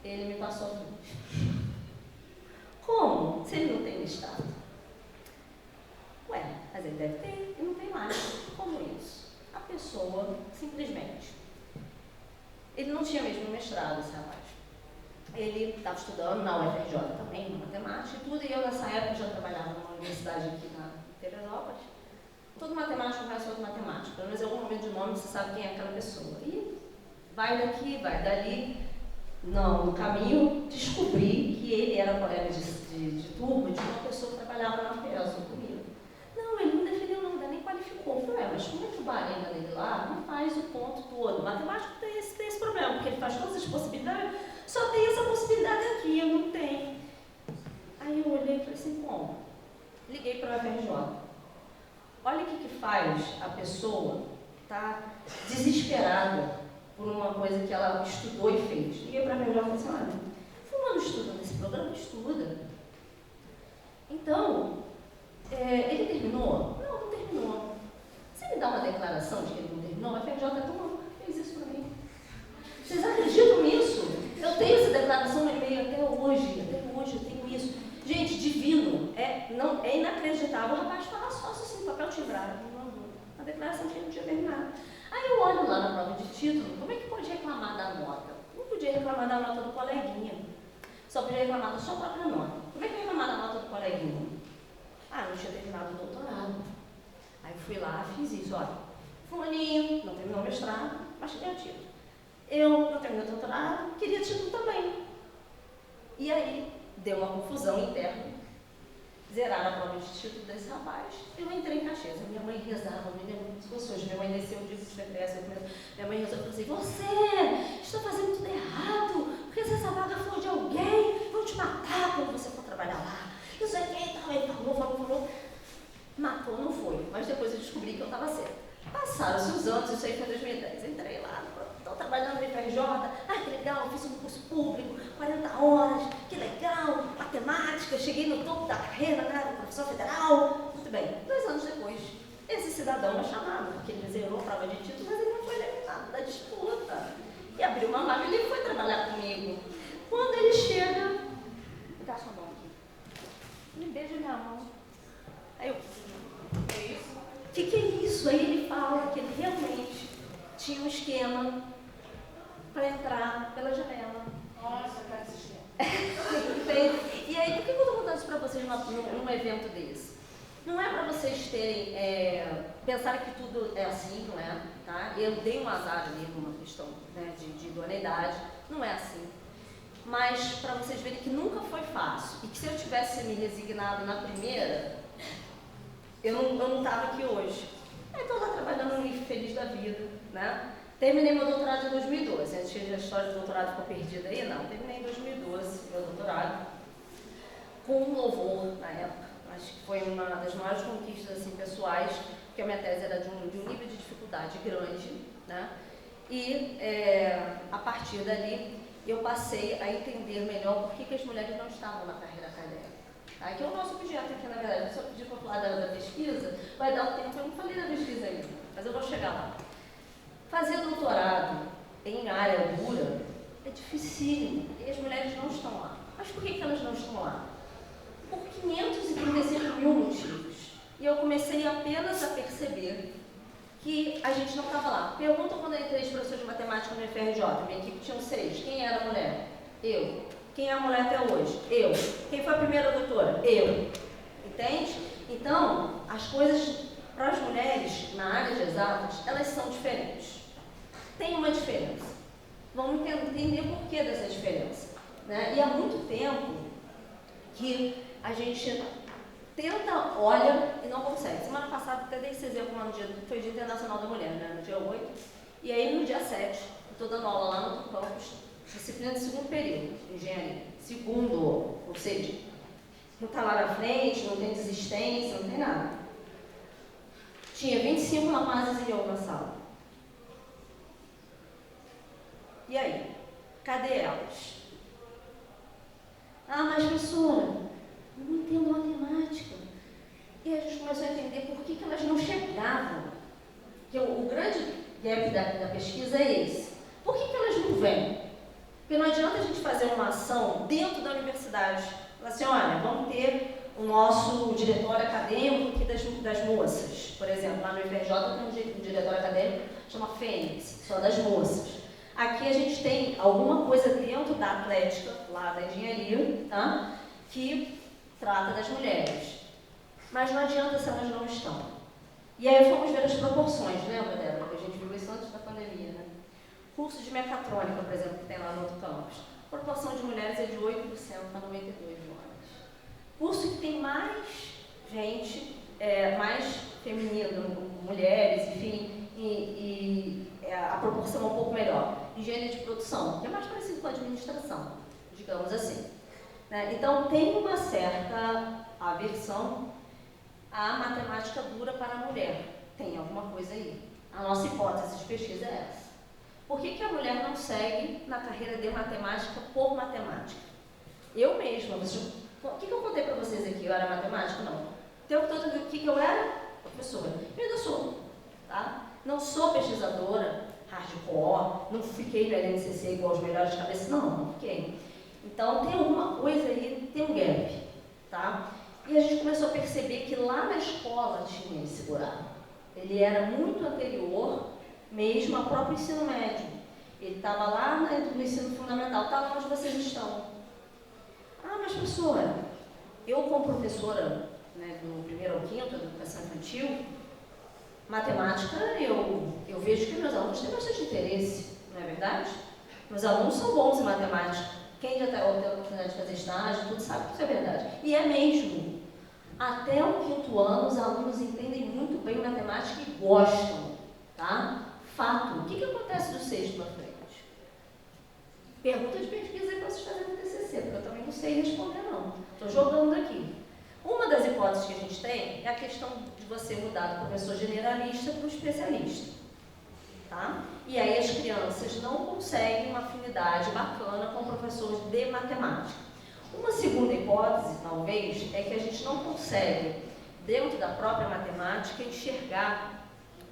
Ele me passou a frente. Como? Se ele não tem mestrado? Ué, mas ele deve ter e não tem mais. Como isso? A pessoa, simplesmente, ele não tinha mesmo mestrado, esse rapaz. Ele estava estudando na UFRJ também, na matemática e tudo, e eu nessa época já trabalhava numa universidade aqui na Teresópolis. Todo matemático conhece outro matemático, pelo menos em algum momento de nome você sabe quem é aquela pessoa. E vai daqui, vai dali. Não, no caminho descobri que ele era colega de turma de uma pessoa que trabalhava na UFRJ comigo. Não, ele não definiu nada, nem qualificou. Eu falei, mas como é que o barema dele lá não faz o ponto todo? O matemático tem esse problema, porque ele faz todas as possibilidades, só tem essa possibilidade aqui, eu não tenho. Aí eu olhei e falei assim, bom, liguei para o UFRJ. Olha o que faz a pessoa estar desesperada por uma coisa que ela estudou e fez. Liguei para a UFRJ e falei assim, olha, fulano estuda nesse programa? Estuda. Então, ele terminou? Não terminou. Você me dá uma declaração de que ele não terminou? A UFRJ nunca fez isso para mim. Vocês acreditam nisso? Eu tenho essa declaração no e-mail até hoje eu tenho isso. Gente, divino, é inacreditável. O rapaz fala só assim, papel timbrado, a declaração que ele não tinha terminado. Aí eu olho lá na prova de título, como é que pode reclamar da nota? Não podia reclamar da nota do coleguinha, só podia reclamar da sua própria nota. Como é que reclamar da nota do coleguinha? Ah, não tinha terminado o doutorado. Aí fui lá, fiz isso, olha, fulaninho, não terminou o mestrado, mas tinha título. Eu não terminei o doutorado, queria título também. E aí, deu uma confusão interna. Zeraram a prova de título desse rapaz. Eu entrei em Caxias. Minha mãe rezava, minha mãe desceu o disco de CPS. Minha mãe rezou e falou assim, você está fazendo tudo errado, porque se essa vaga for de alguém, vão te matar quando você for trabalhar lá. Eu sei quem tal, ele falou. Matou, não foi. Mas depois eu descobri que eu estava certa. Passaram-se os anos, isso aí foi em 2010. Entrei lá, estou trabalhando no UFRJ, que legal, fiz um curso público, 40 horas, que legal, matemática, cheguei no topo da carreira, né, professor federal, muito bem. 2 anos depois, esse cidadão é chamado, porque ele zerou a prova de título, mas ele não foi eliminado da disputa. E abriu uma vaga e ele foi trabalhar comigo. Quando ele chega, me dá sua mão aqui, me beija minha mão. Aí eu, é isso? O que é isso? Aí ele fala que ele realmente tinha um esquema para entrar pela janela. Nossa, cara, esse esquema. E aí, por que eu estou contando isso para vocês num evento desse? Não é para vocês terem, pensarem que tudo é assim, não é? Tá? Eu dei um azar ali numa questão, né, de idoneidade, não é assim. Mas para vocês verem que nunca foi fácil e que se eu tivesse me resignado na primeira, eu não estava aqui hoje. Aí estou lá trabalhando no IF feliz da vida, né? Terminei meu doutorado em 2012. Antes que a história do doutorado ficou perdida aí, não. Terminei em 2012 meu doutorado, com um louvor na época. Acho que foi uma das maiores conquistas assim, pessoais, porque a minha tese era de um nível de dificuldade grande, né? E a partir dali eu passei a entender melhor por que as mulheres não estavam na carreira acadêmica. Tá? Que é o nosso objeto aqui, na verdade. Se eu pedir para falar da pesquisa, vai dar um tempo, eu não falei da pesquisa ainda, mas eu vou chegar lá. Fazer doutorado em área dura é dificílimo, e as mulheres não estão lá. Mas por que elas não estão lá? Por 535 mil motivos. E eu comecei apenas a perceber que a gente não estava lá. Pergunta quando eu entrei de professor de matemática no UFRJ, minha equipe tinha 6. Quem era a mulher? Eu. Quem é a mulher até hoje? Eu. Quem foi a primeira doutora? Eu. Entende? Então, as coisas para as mulheres na área de exatas, elas são diferentes. Tem uma diferença. Vamos entender o porquê dessa diferença. Né? E há muito tempo que a gente tenta, olha e não consegue. Semana passada até dei esse exemplo lá no dia, foi o Dia Internacional da Mulher, né? No dia 8. E aí no dia 7, estou dando aula lá no campus, disciplina de segundo período, engenharia. Segundo, ou seja, não está lá na frente, não tem desistência, não tem nada. Tinha 25 rapazes e eu na sala. E aí? Cadê elas? Ah, mas professora, não entendo matemática. E aí a gente começou a entender por que elas não chegavam. Porque o grande gap da pesquisa é esse. Por que elas não vêm? Porque não adianta a gente fazer uma ação dentro da universidade. Falar assim, olha, vamos ter o nosso diretório acadêmico aqui das moças. Por exemplo, lá no IFRJ tem um diretório acadêmico que chama Fênix, só das moças. Aqui a gente tem alguma coisa dentro da atlética, lá da engenharia, tá? Que trata das mulheres. Mas não adianta se elas não estão. E aí fomos ver as proporções, lembra, Débora? Que a gente viu isso antes da pandemia, né? Curso de mecatrônica, por exemplo, que tem lá no outro campus. A proporção de mulheres é de 8% a 92%. Curso que tem mais gente, mais feminino, mulheres, enfim, a proporção é um pouco melhor. Engenharia de produção, que é mais parecido com a administração, digamos assim. Né? Então, tem uma certa aversão à matemática dura para a mulher. Tem alguma coisa aí. A nossa hipótese de pesquisa é essa. Por que a mulher não segue na carreira de matemática por matemática? Eu mesma, o que eu contei para vocês aqui? Eu era matemática? Não. O tempo todo, o que eu era? Professora. Eu ainda sou. Tá? Não sou pesquisadora hardcore, não fiquei no LNCC igual os melhores de cabeça, não fiquei. Então, tem alguma coisa aí, tem um gap. Tá? E a gente começou a perceber que lá na escola tinha esse buraco. Ele era muito anterior mesmo ao próprio ensino médio. Ele estava lá no ensino fundamental, está lá onde vocês estão. Ah, mas professora, eu como professora, né, do 1º ao 5º, da educação infantil, matemática, eu vejo que meus alunos têm bastante interesse, não é verdade? Meus alunos são bons em matemática. Quem já teve a oportunidade de fazer estágio, tudo sabe que isso é verdade. E é mesmo. Até o 5º ano, os alunos entendem muito bem matemática e gostam, tá? Fato. O que acontece do 6º para frente? Pergunta de pesquisa aí para vocês fazerem no TCC, porque eu também não sei responder, não. Estou jogando aqui. Uma das hipóteses que a gente tem é a questão de você mudar do professor generalista para o especialista. Tá? E aí as crianças não conseguem uma afinidade bacana com professores de matemática. Uma segunda hipótese, talvez, é que a gente não consegue, dentro da própria matemática, enxergar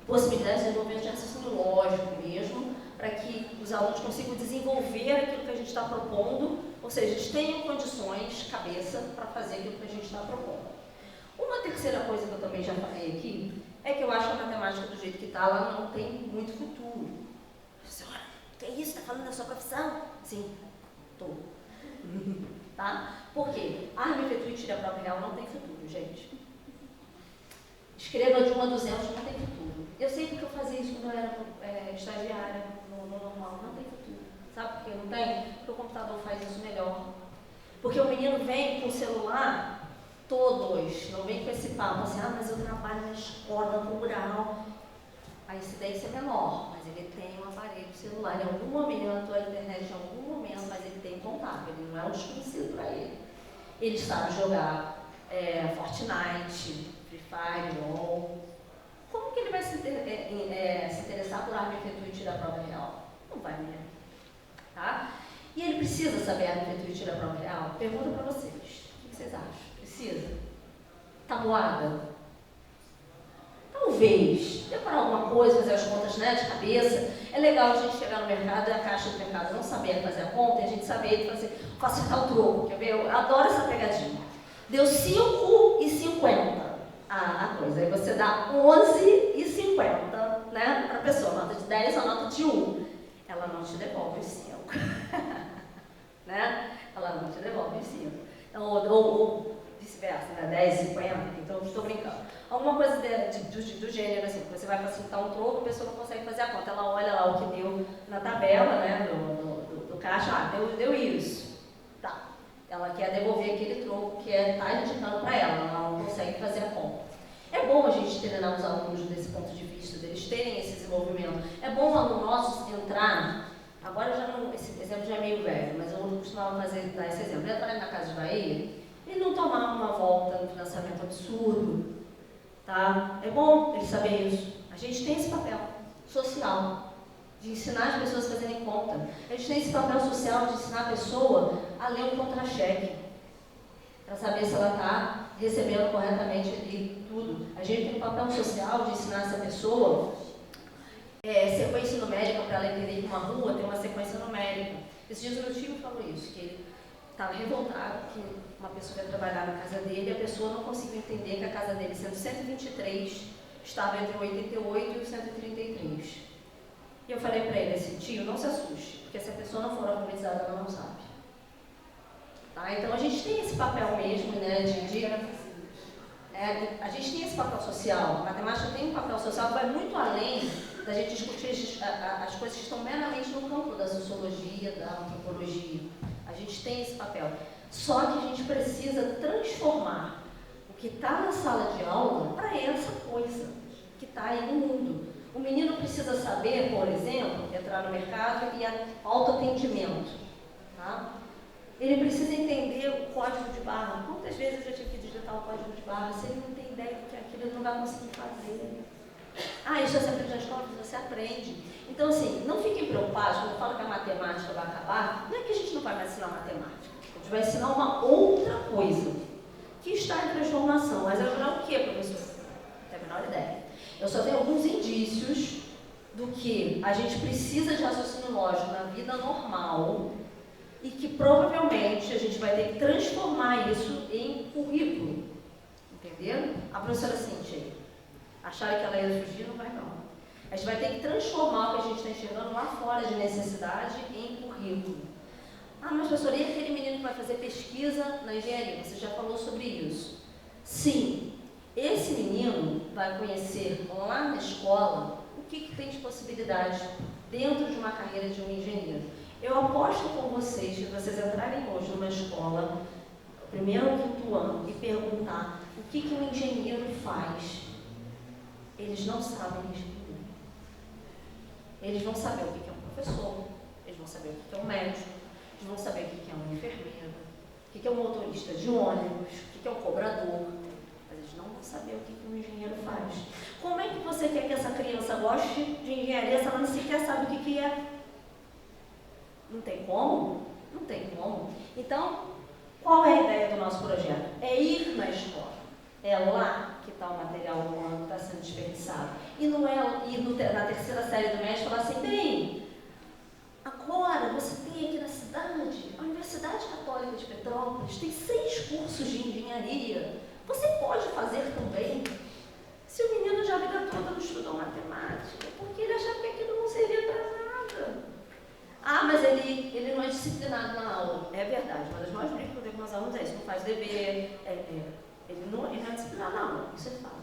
possibilidades de desenvolvimento de raciocínio lógico mesmo, para que os alunos consigam desenvolver aquilo que a gente está propondo, ou seja, eles tenham condições, cabeça, para fazer aquilo que a gente está propondo. Uma terceira coisa que eu também já falei aqui, é que eu acho que a matemática do jeito que está, ela não tem muito futuro. Senhora, que é isso? Está falando da sua profissão? Sim, estou. Tá? Por quê? Arma, efetua e tira a prova real não tem futuro, gente. Escreva de 1 a 200 não tem futuro. Eu sei porque eu fazia isso quando eu era estagiária no normal, não tem futuro. Sabe por que não tem? Porque o computador faz isso melhor. Porque o menino vem com o celular, todos, não vem com esse papo assim, ah, mas eu trabalho na escola rural. A incidência é menor, mas ele tem um aparelho celular. Em algum momento, a internet em algum momento, mas ele tem contato, ele não é um desconhecido para ele. Ele sabe jogar Fortnite, Free Fire, LOL. Como que ele vai se interessar por arma, efetua e tira a prova real? Não vai mesmo. Tá? E ele precisa saber arma, efetua e tira a prova real? Pergunta para vocês. O que vocês acham? Precisa? Tabuada? Talvez. Decorar alguma coisa, fazer as contas, né, de cabeça. É legal a gente chegar no mercado e a caixa do mercado não saber fazer a conta e a gente saber facilitar o troco. Quer ver? Eu adoro essa pegadinha. Deu 5,50 a coisa. Aí você dá 11,50, né, para a pessoa. Nota de 10 a nota de 1. Ela não te devolve os 5. Né? Ela não te devolve os 5. Ou vice-versa, né? 10,50. Então, estou brincando. Alguma coisa do gênero, assim, você vai facilitar um troco, a pessoa não consegue fazer a conta. Ela olha lá o que deu na tabela, né, do caixa, deu isso. Tá. Ela quer devolver aquele troco que está indicando para ela, ela não consegue fazer a conta. É bom a gente treinar os alunos desse ponto de vista, deles terem esse desenvolvimento. É bom o aluno nosso entrar, agora já não, esse exemplo já é meio velho, mas eu costumava dar esse exemplo. Entrar na Casa de Bahia e não tomar uma volta no financiamento absurdo. Tá? É bom ele saber isso. A gente tem esse papel social de ensinar as pessoas a fazerem conta. A gente tem esse papel social de ensinar a pessoa a ler um contra-cheque. para saber se ela está recebendo corretamente ali tudo. A gente tem um papel social de ensinar essa pessoa sequência numérica para ela entender que uma rua tem uma sequência numérica. Esses dias o meu tio falou isso, que ele estava revoltado que uma pessoa ia trabalhar na casa dele e a pessoa não conseguiu entender que a casa dele, sendo 123, estava entre o 88 e o 133. E eu falei para ele assim, tio, não se assuste, porque se a pessoa não for alfabetizada, ela não sabe. Tá? Então a gente tem esse papel mesmo, né, a gente tem esse papel social. A matemática tem um papel social que vai muito além da gente discutir as coisas que estão meramente no campo da sociologia, da antropologia. A gente tem esse papel. Só que a gente precisa transformar o que está na sala de aula para essa coisa que está aí no mundo. O menino precisa saber, por exemplo, entrar no mercado e autoatendimento. Tá? Ele precisa entender o código de barra. Quantas vezes eu já tive que digitar o código de barra? Se ele não tem ideia do que é aquilo, ele não vai conseguir fazer. Isso você aprende na escola? Você aprende. Então, assim, não fiquem preocupados quando eu falo que a matemática vai acabar. Não é que a gente não vai mais ensinar matemática. A gente vai ensinar uma outra coisa que está em transformação. Mas vai virar o quê, professor? Não tenho a menor ideia. Eu só tenho alguns indícios do que a gente precisa de raciocínio lógico na vida normal e que provavelmente a gente vai ter que transformar isso em currículo. Entendeu? A professora Cíntia, acharam que ela ia fugir, não vai não. A gente vai ter que transformar o que a gente está enxergando lá fora de necessidade em currículo. Mas professora, e aquele menino que vai fazer pesquisa na engenharia? Você já falou sobre isso. Sim, esse menino vai conhecer lá na escola o que tem de possibilidade dentro de uma carreira de um engenheiro. Eu aposto com vocês, se vocês entrarem hoje numa escola, primeiro ou quinto ano, e perguntar o que um engenheiro faz, eles não sabem responder. Eles vão saber o que é um professor, eles vão saber o que é um médico, eles vão saber o que é uma enfermeira, o que é um motorista de ônibus, o que é um cobrador, mas eles não vão saber o que um engenheiro faz. Como é que você quer que essa criança goste de engenharia se ela não sequer sabe o que é? Não tem como? Não tem como. Então, qual é a ideia do nosso projeto? É ir na escola. É lá que está o material humano que está sendo desperdiçado. E não é ir na terceira série do médio e falar assim, bem, agora você tem aqui na cidade, a Universidade Católica de Petrópolis tem 6 cursos de engenharia. Você pode fazer também. Se o menino já a vida toda não estudou matemática, porque ele achava que aquilo não servia para nada. Mas ele não é disciplinado na aula. É verdade, uma das maiores brigas que eu tenho com meus alunos é isso, não faz dever, ele não é disciplinado na aula, isso ele fala.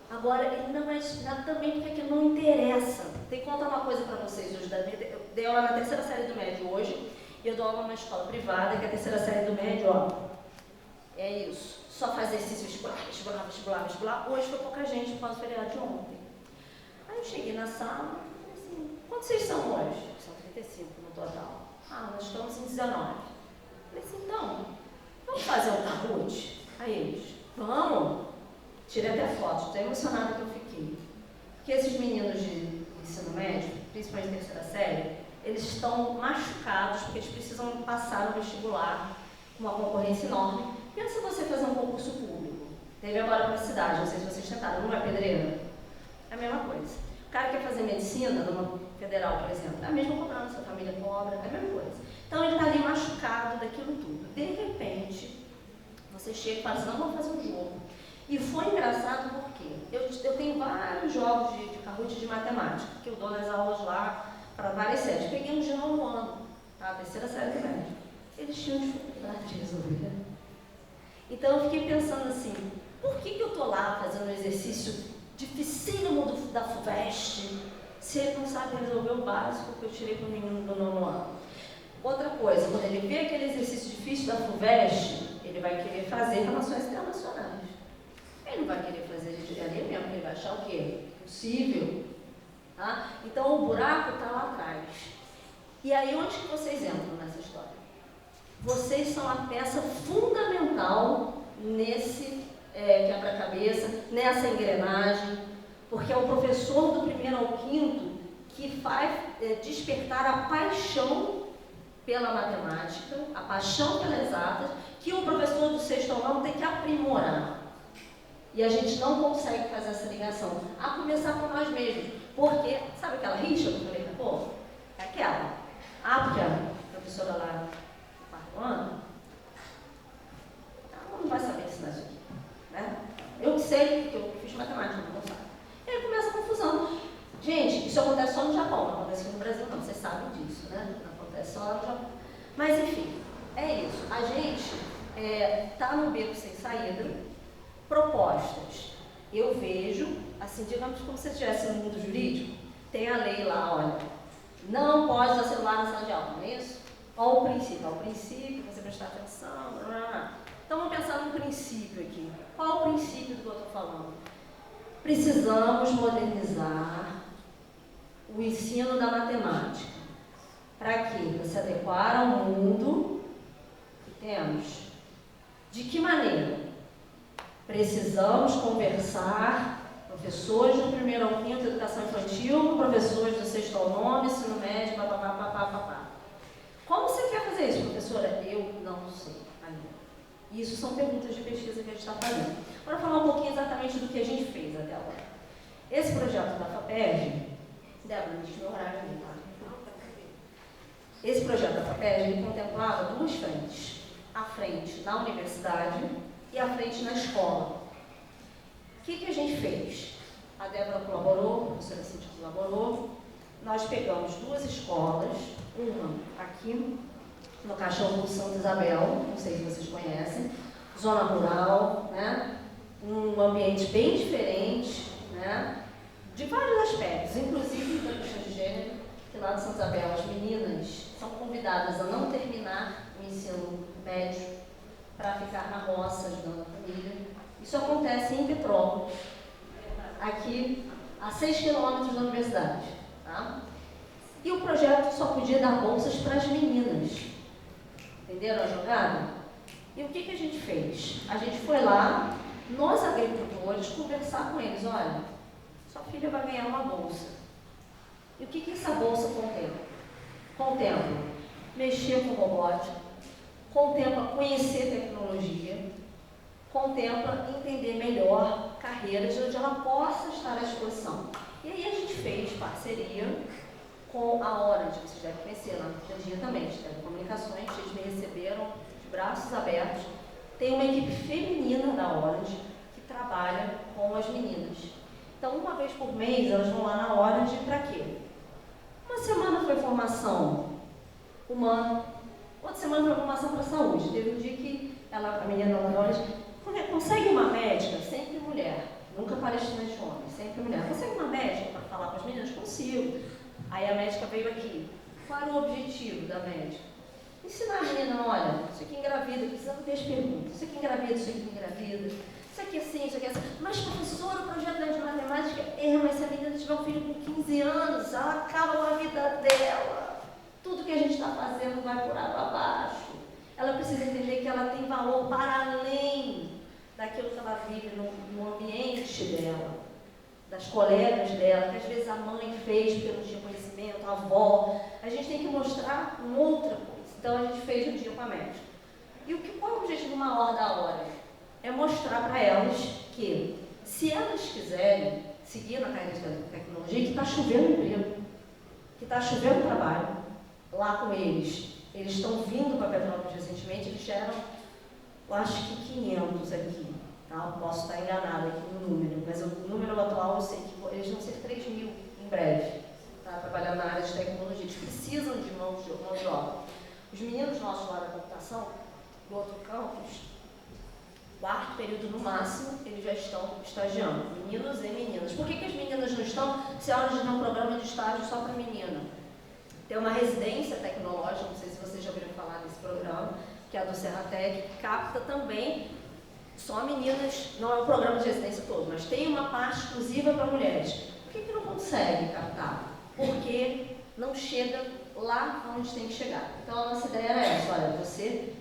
Agora, ele não é disciplinado também porque aquilo não interessa. Tem que contar uma coisa para vocês hoje. Eu dei aula na terceira série do médio hoje, e eu dou aula numa escola privada, que é a terceira série do médio, é isso. Só faz exercício vestibular. Hoje foi pouca gente por causa do feriado de ontem. Aí eu cheguei na sala e falei assim, quantos vocês são hoje? São 35 no total. Nós estamos em 19. Falei assim, então, vamos fazer um Kahoot? Aí eles, vamos. Tirei até foto, estou emocionada que eu fiquei. Porque esses meninos de ensino médio, principalmente de terceira série, eles estão machucados porque eles precisam passar no vestibular com uma concorrência enorme. Pensa você fazer um concurso público. Teve agora para a cidade, não sei se vocês tentaram, não é Pedreira? É a mesma coisa. O cara quer fazer medicina numa federal, por exemplo, é a mesma cobrança, a família cobra, é a mesma coisa. Então ele está ali machucado daquilo tudo. De repente, você chega e fala assim, não, vamos fazer um jogo. E foi engraçado porque eu tenho vários jogos de Kahoot de matemática, que eu dou nas aulas lá para várias séries. Peguei um de novo ano, tá? A terceira série do médio. Eles tinham dificuldade de resolver. Então eu fiquei pensando assim, por que eu estou lá fazendo um exercício dificílimo da FUVEST, se ele não sabe resolver o básico que eu tirei para o menino do 9º ano? Outra coisa, quando ele vê aquele exercício difícil da FUVEST, ele vai querer fazer relações internacionais. Ele não vai querer fazer de engenharia mesmo, ele vai achar o quê? Possível. Tá? Então o buraco está lá atrás. E aí onde que vocês entram nessa história? Vocês são a peça fundamental nesse quebra-cabeça, nessa engrenagem, porque é o professor do 1º ao 5º que faz despertar a paixão pela matemática, a paixão pelas exatas, que o professor do sexto ao nono tem que aprimorar. E a gente não consegue fazer essa ligação, a começar por nós mesmos. Porque, sabe aquela rixa que eu falei há pouco? É aquela. Porque a professora lá do quarto ano, ela não vai saber ensinar isso aqui. Né? Eu sei, porque eu fiz matemática, não sabe. E aí começa a confusão. Gente, isso acontece só no Japão, não acontece aqui no Brasil não, vocês sabem disso, né? Não acontece só no Japão. Mas enfim, é isso. A gente está num beco sem saída, propostas. Eu vejo, assim, digamos como se estivesse no mundo jurídico, tem a lei lá, olha, não pode usar celular na sala de aula, não é isso? Qual o princípio? O princípio, você prestar atenção, blá, blá, blá. Então vamos pensar num princípio aqui. Qual o princípio do que eu estou falando? Precisamos modernizar o ensino da matemática. Para quê? Para se adequar ao mundo que temos. De que maneira? Precisamos conversar, professores do primeiro ao quinto, educação infantil, professores do sexto ao nono, ensino médio, papapá. Como você quer fazer isso, professora? Eu não sei ainda. Isso são perguntas de pesquisa que a gente está fazendo. Agora, falar um pouquinho exatamente do que a gente fez até agora. Esse projeto da FAPERJ, Débora, deixa eu orar aqui, tá? Esse projeto da FAPERJ, ele contemplava duas frentes. A frente na universidade e a frente na escola. O que a gente fez? A Débora colaborou, a professora Cíntia colaborou. Nós pegamos duas escolas, uma aqui no Cachorro Santa Isabel, não sei se vocês conhecem, zona rural, né? Um ambiente bem diferente, né? De vários aspectos, inclusive da questão de gênero, que lá de Santa Isabel as meninas são convidadas a não terminar o ensino médio para ficar na roça, ajudando a família. Isso acontece em Petrópolis, aqui a 6 quilômetros da universidade. Tá? E o projeto só podia dar bolsas para as meninas. Entenderam a jogada? E o que a gente fez? A gente foi lá, nós agricultores, conversar com eles. Olha, sua filha vai ganhar uma bolsa. E o que essa bolsa contempla? Contempla mexer com robótica, contempla conhecer tecnologia, contempla entender melhor carreiras onde ela possa estar à disposição. E aí a gente fez parceria com a Orange, que vocês devem conhecer lá no dia também, de telecomunicações, eles me receberam de braços abertos. Tem uma equipe feminina da Orange que trabalha com as meninas. Então, uma vez por mês, elas vão lá na Orange para quê? Uma semana foi formação humana, outra semana foi formação para saúde. Teve um dia que a menina da Orange consegue uma médica, sempre mulher, nunca palestrante homem, sempre mulher. Consegue uma médica para falar com as meninas? Consigo. Aí a médica veio aqui. Qual era o objetivo da médica? Ensinar a menina, olha, isso aqui engravida, precisamos ver as perguntas. Isso aqui engravida, isso aqui engravida. Isso aqui é assim, isso aqui é assim. Mas, professora, o projeto de matemática mas se a menina tiver um filho com 15 anos, ela acaba com a vida dela. Tudo que a gente está fazendo vai por água abaixo. Ela precisa entender que ela tem valor para além daquilo que ela vive no ambiente dela, das colegas dela, que às vezes a mãe fez porque não tinha conhecimento, a avó. A gente tem que mostrar uma outra coisa. Então, a gente fez um dia com a médica. E qual é o objetivo maior da hora? É mostrar para elas que, se elas quiserem seguir na carreira de tecnologia, que está chovendo emprego, que está chovendo trabalho lá com eles. Eles estão vindo para Petrópolis recentemente, eles geram, eu acho que 500 aqui. Tá? Eu posso estar enganada aqui no número, mas o número atual eu sei que eles vão ser 3 mil em breve, tá? Trabalhando na área de tecnologia. Eles precisam de mão de obra. Os meninos nossos lá da computação, do outro campus, quarto período no máximo, eles já estão estagiando, meninos e meninas. Por que as meninas não estão? Se a Orange não programa de estágio só para menina. Tem uma residência tecnológica, não sei se vocês já ouviram falar desse programa, que é a do Serratec, que capta também só meninas, não é um programa de residência todo, mas tem uma parte exclusiva para mulheres. Por que não consegue captar? Porque não chega lá onde tem que chegar. Então a nossa ideia era essa, olha, você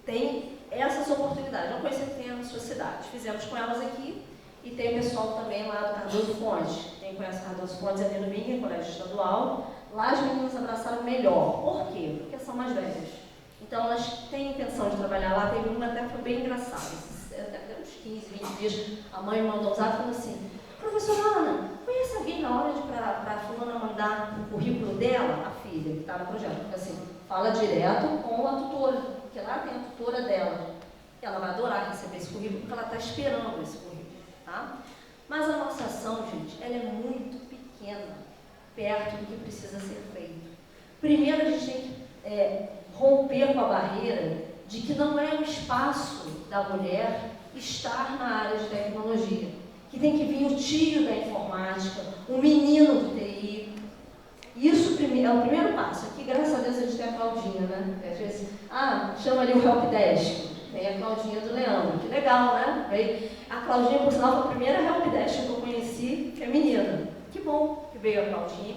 tem essas oportunidades, não conhecer que tem na sua cidade. Fizemos com elas aqui e tem o pessoal também lá do Cardoso Fonte, tem quem conhece Cardoso Fontes é no Domingue, colégio estadual. Lá as meninas abraçaram melhor. Por quê? Porque são mais velhas. Então elas têm intenção de trabalhar lá. Teve uma até que foi bem engraçada. Até uns 15, 20 dias, a mãe mandou um zap falando assim: professora Ana, conhece alguém na hora de para a fulana mandar o currículo dela? A filha, que está no projeto. Porque assim, fala direto com a tutora, porque lá tem a tutora dela. Ela vai adorar receber esse currículo, porque ela está esperando esse currículo, tá? Mas a nossa ação, gente, ela é muito pequena, perto do que precisa ser feito. Primeiro, a gente tem que romper com a barreira de que não é o espaço da mulher estar na área de tecnologia, que tem que vir o tio da informática, o menino do TI. Isso é o primeiro passo. Aqui, graças a Deus, a gente tem a Claudinha, né? Às vezes, chama ali o helpdesk. Tem a Claudinha do Leandro, que legal, né? A Claudinha, por sinal, foi a primeira helpdesk que eu conheci feminina. Que bom que veio a Claudinha.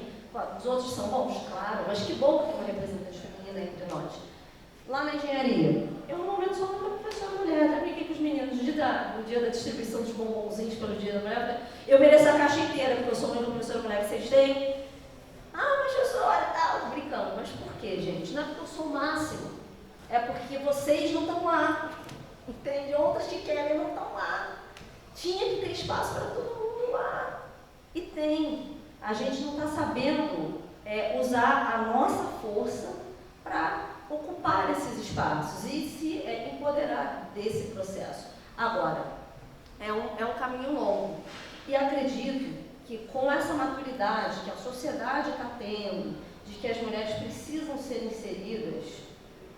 Os outros são bons, claro, mas que bom que tem uma representante feminina entre nós. Lá na engenharia, eu no momento sou uma professora mulher, até brinquei com os meninos no dia da distribuição dos bombonzinhos pelo dia da mulher. Eu mereço a caixa inteira, porque eu sou uma professora mulher que vocês têm. Mas professora, tá, brincando. Mas por quê, gente? Não é porque eu sou o máximo. É porque vocês não estão lá, entende? Outras que querem não estão lá. Tinha que ter espaço para todo mundo lá. E tem. A gente não está sabendo usar a nossa força para ocupar esses espaços e se empoderar desse processo. Agora, é um caminho longo. E acredito que com essa maturidade que a sociedade está tendo, de que as mulheres precisam ser inseridas,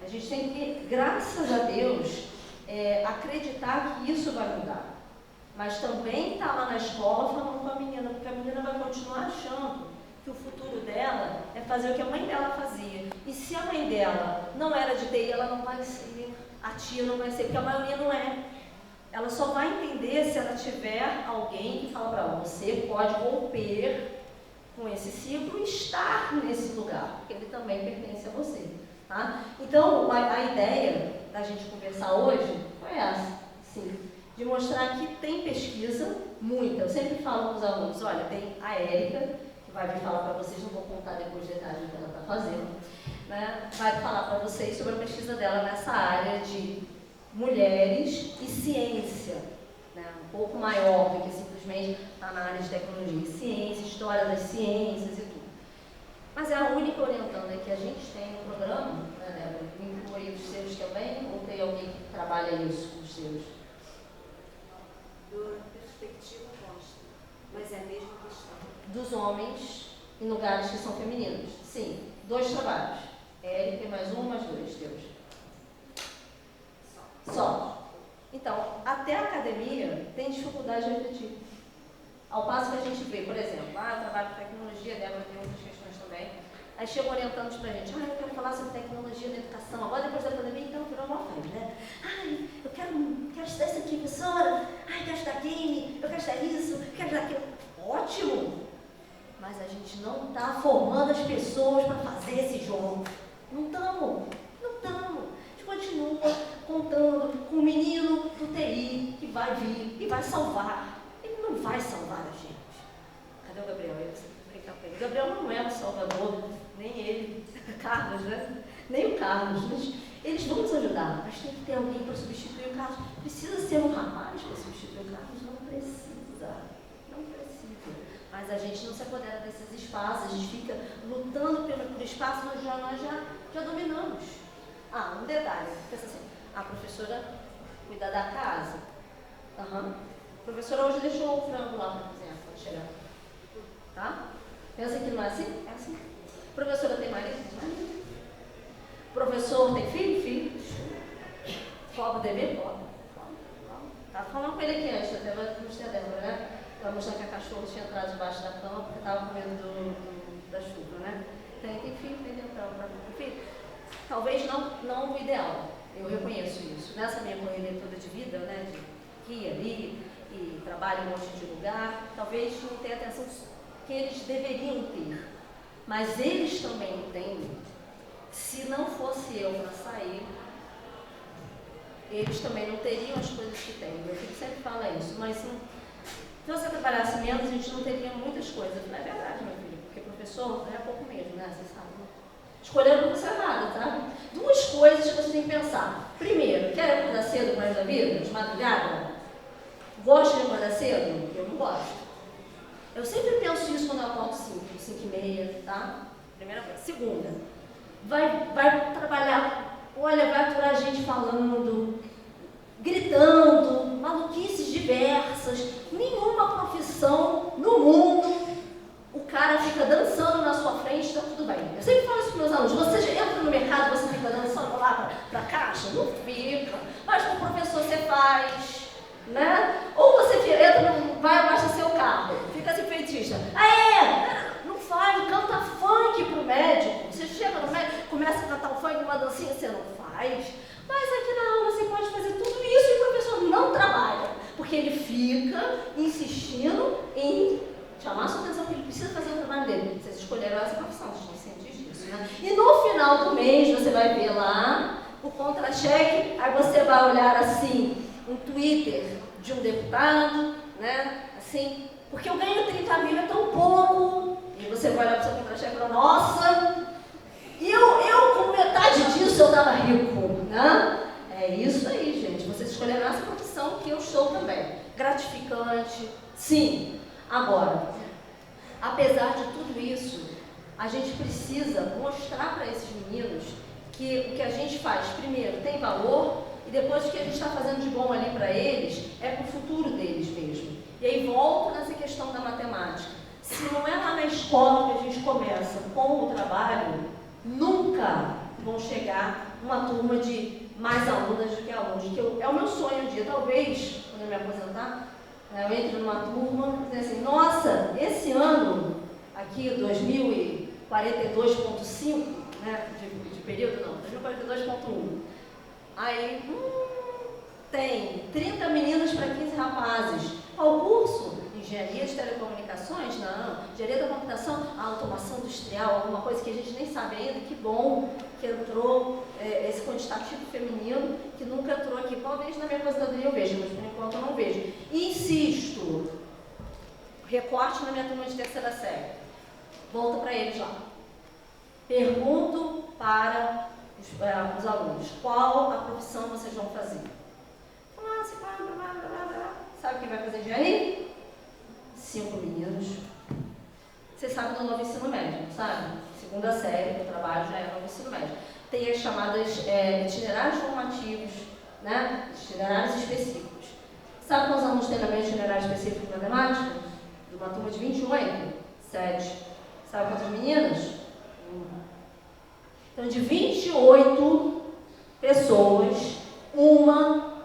a gente tem que, graças a Deus, acreditar que isso vai mudar. Mas também estar lá na escola falando com a menina, porque a menina vai continuar achando que o futuro dela é fazer o que a mãe dela fazia. E se a mãe dela não era de TI, ela não vai ser, a tia não vai ser, porque a maioria não é. Ela só vai entender se ela tiver alguém que fala para ela: você pode romper com esse ciclo e estar nesse lugar, porque ele também pertence a você. Tá? Então, a ideia da gente conversar hoje foi essa, sim, de mostrar que tem pesquisa, muita. Eu sempre falo com os alunos: olha, tem a Érica, que vai vir falar para vocês, não vou contar depois de detalhes do que ela está fazendo, né? Vai falar para vocês sobre a pesquisa dela nessa área de mulheres e ciência, né? Um pouco maior do que simplesmente estar na área de tecnologia. Ciência, história das ciências e tudo. Mas é a única orientanda que a gente tem no programa, né, Débora? Inclui os seus também, ou tem alguém que trabalha isso com os seus? Da perspectiva oposta, mas é a mesma questão. Dos homens em lugares que são femininos. Sim, 2 trabalhos. Érica e mais 1, mais 2, teus. Só. Então, até a academia tem dificuldade de refletir. Ao passo que a gente vê, por exemplo, eu trabalho com tecnologia, Débora tem outras questões também. Aí chegam orientando pra gente: eu quero falar sobre tecnologia na educação. Agora, depois da pandemia, então virou uma febre, né? Eu quero estudar isso aqui, professora. Quero estudar game, eu quero estudar isso, eu quero estudar aquilo. Ótimo! Mas a gente não está formando as pessoas para fazer esse jogo. Não estamos. A gente continua contando com o menino do TI que vai vir e vai salvar. Ele não vai salvar a gente. Cadê o Gabriel? Eu preciso brincar com ele. O Gabriel não é o salvador, nem ele. Carlos, né? Nem o Carlos. Mas eles vão nos ajudar. Mas tem que ter alguém para substituir o Carlos. Precisa ser um rapaz para substituir o Carlos? Não precisa. Mas a gente não se apodera desses espaços, a gente fica lutando por espaço, mas nós já dominamos. Um detalhe, pensa assim: a professora cuida da casa. A professora hoje deixou o frango lá para cozinhar quando chegar. Tá? Pensa que não é assim? É assim. Professora tem marido? Marido. Professor tem filho? Filho. Cobra o dever? Cobra. Estava falando com ele aqui antes, até vai mostrar a Débora, né? Para mostrar que a cachorra tinha entrado debaixo da cama porque estava com medo da chuva, né? Tem filho, tem dentro para filho. Talvez não o ideal, eu reconheço isso. Nessa minha correria toda de vida, né? De aqui, ali, e trabalho em um monte de lugar, talvez não tenha a atenção que eles deveriam ter. Mas eles também entendem que se não fosse eu para sair, eles também não teriam as coisas que têm. Meu filho sempre fala isso, mas sim, Se você trabalhasse menos, a gente não teria muitas coisas. Não é verdade, meu filho, porque professor é pouco mesmo, né? Você sabe. Escolher não custa nada, tá? Duas coisas que você tem que pensar. Primeiro, quer acordar cedo mais da vida, de madrugada? Gosta de acordar cedo? Eu não gosto. Eu sempre penso isso quando eu acordo 5h30, tá? Primeira coisa. Segunda, vai trabalhar, olha, vai aturar gente falando, gritando, maluquices diversas, nenhuma profissão no mundo, o cara fica dançando na sua frente, tá tudo bem. Eu sempre falo isso para meus alunos, você já entra no mercado, você fica dançando lá para a caixa? Não fica, mas com o professor você faz, né? Ou você entra, vai abaixar seu carro, fica assim feitista, não faz, canta funk pro médico, você chega no médico, começa a cantar um funk, uma dancinha, você não faz. Mas aqui na aula você pode fazer tudo isso e o professor não trabalha, porque ele fica insistindo em chamar a sua atenção que ele precisa fazer o trabalho dele. Vocês escolheram essa profissão, vocês estão cientes disso, né? E no final do mês você vai ver lá o contra-cheque, aí você vai olhar assim, um Twitter de um deputado, né? Assim, porque eu ganho 30 mil, é tão pouco. E você vai olhar para o seu contra-cheque e falar, nossa, eu com metade disso eu estava rico, né? É isso aí, gente. Vocês escolheram essa profissão que eu estou também. Gratificante, sim. Agora, apesar de tudo isso, a gente precisa mostrar para esses meninos que o que a gente faz, primeiro, tem valor, e depois o que a gente está fazendo de bom ali para eles é para o futuro deles mesmo. E aí volto nessa questão da matemática. Se não é lá na escola que a gente começa com o trabalho, nunca vão chegar uma turma de mais alunas do que alunos. É o meu sonho um dia, talvez, quando eu me aposentar, eu entro numa turma e dizer assim, nossa, esse ano, aqui 2042.5, né, de período não, 2042.1, aí tem 30 meninas para 15 rapazes. Qual curso? Engenharia de telecomunicações? Não. Engenharia da computação? Automação industrial, alguma coisa que a gente nem sabe ainda. Que bom que entrou esse quantitativo feminino, que nunca entrou aqui. Talvez na minha aposentadoria eu veja, mas por enquanto eu não vejo. E insisto, recorte na minha turma de terceira série. Volta para eles lá. Pergunto para os alunos, qual a profissão vocês vão fazer? Sabe quem vai fazer engenharia? 5 meninos. Você sabe do novo ensino médio, sabe? Segunda série do trabalho já é novo ensino médio. Tem as chamadas itinerários formativos, né? Itinerários específicos. Sabe quantos alunos tem na minha itinerário específico de matemática? De uma turma de 28? 7. Sabe quantas meninas? 1. Então, de 28 pessoas, uma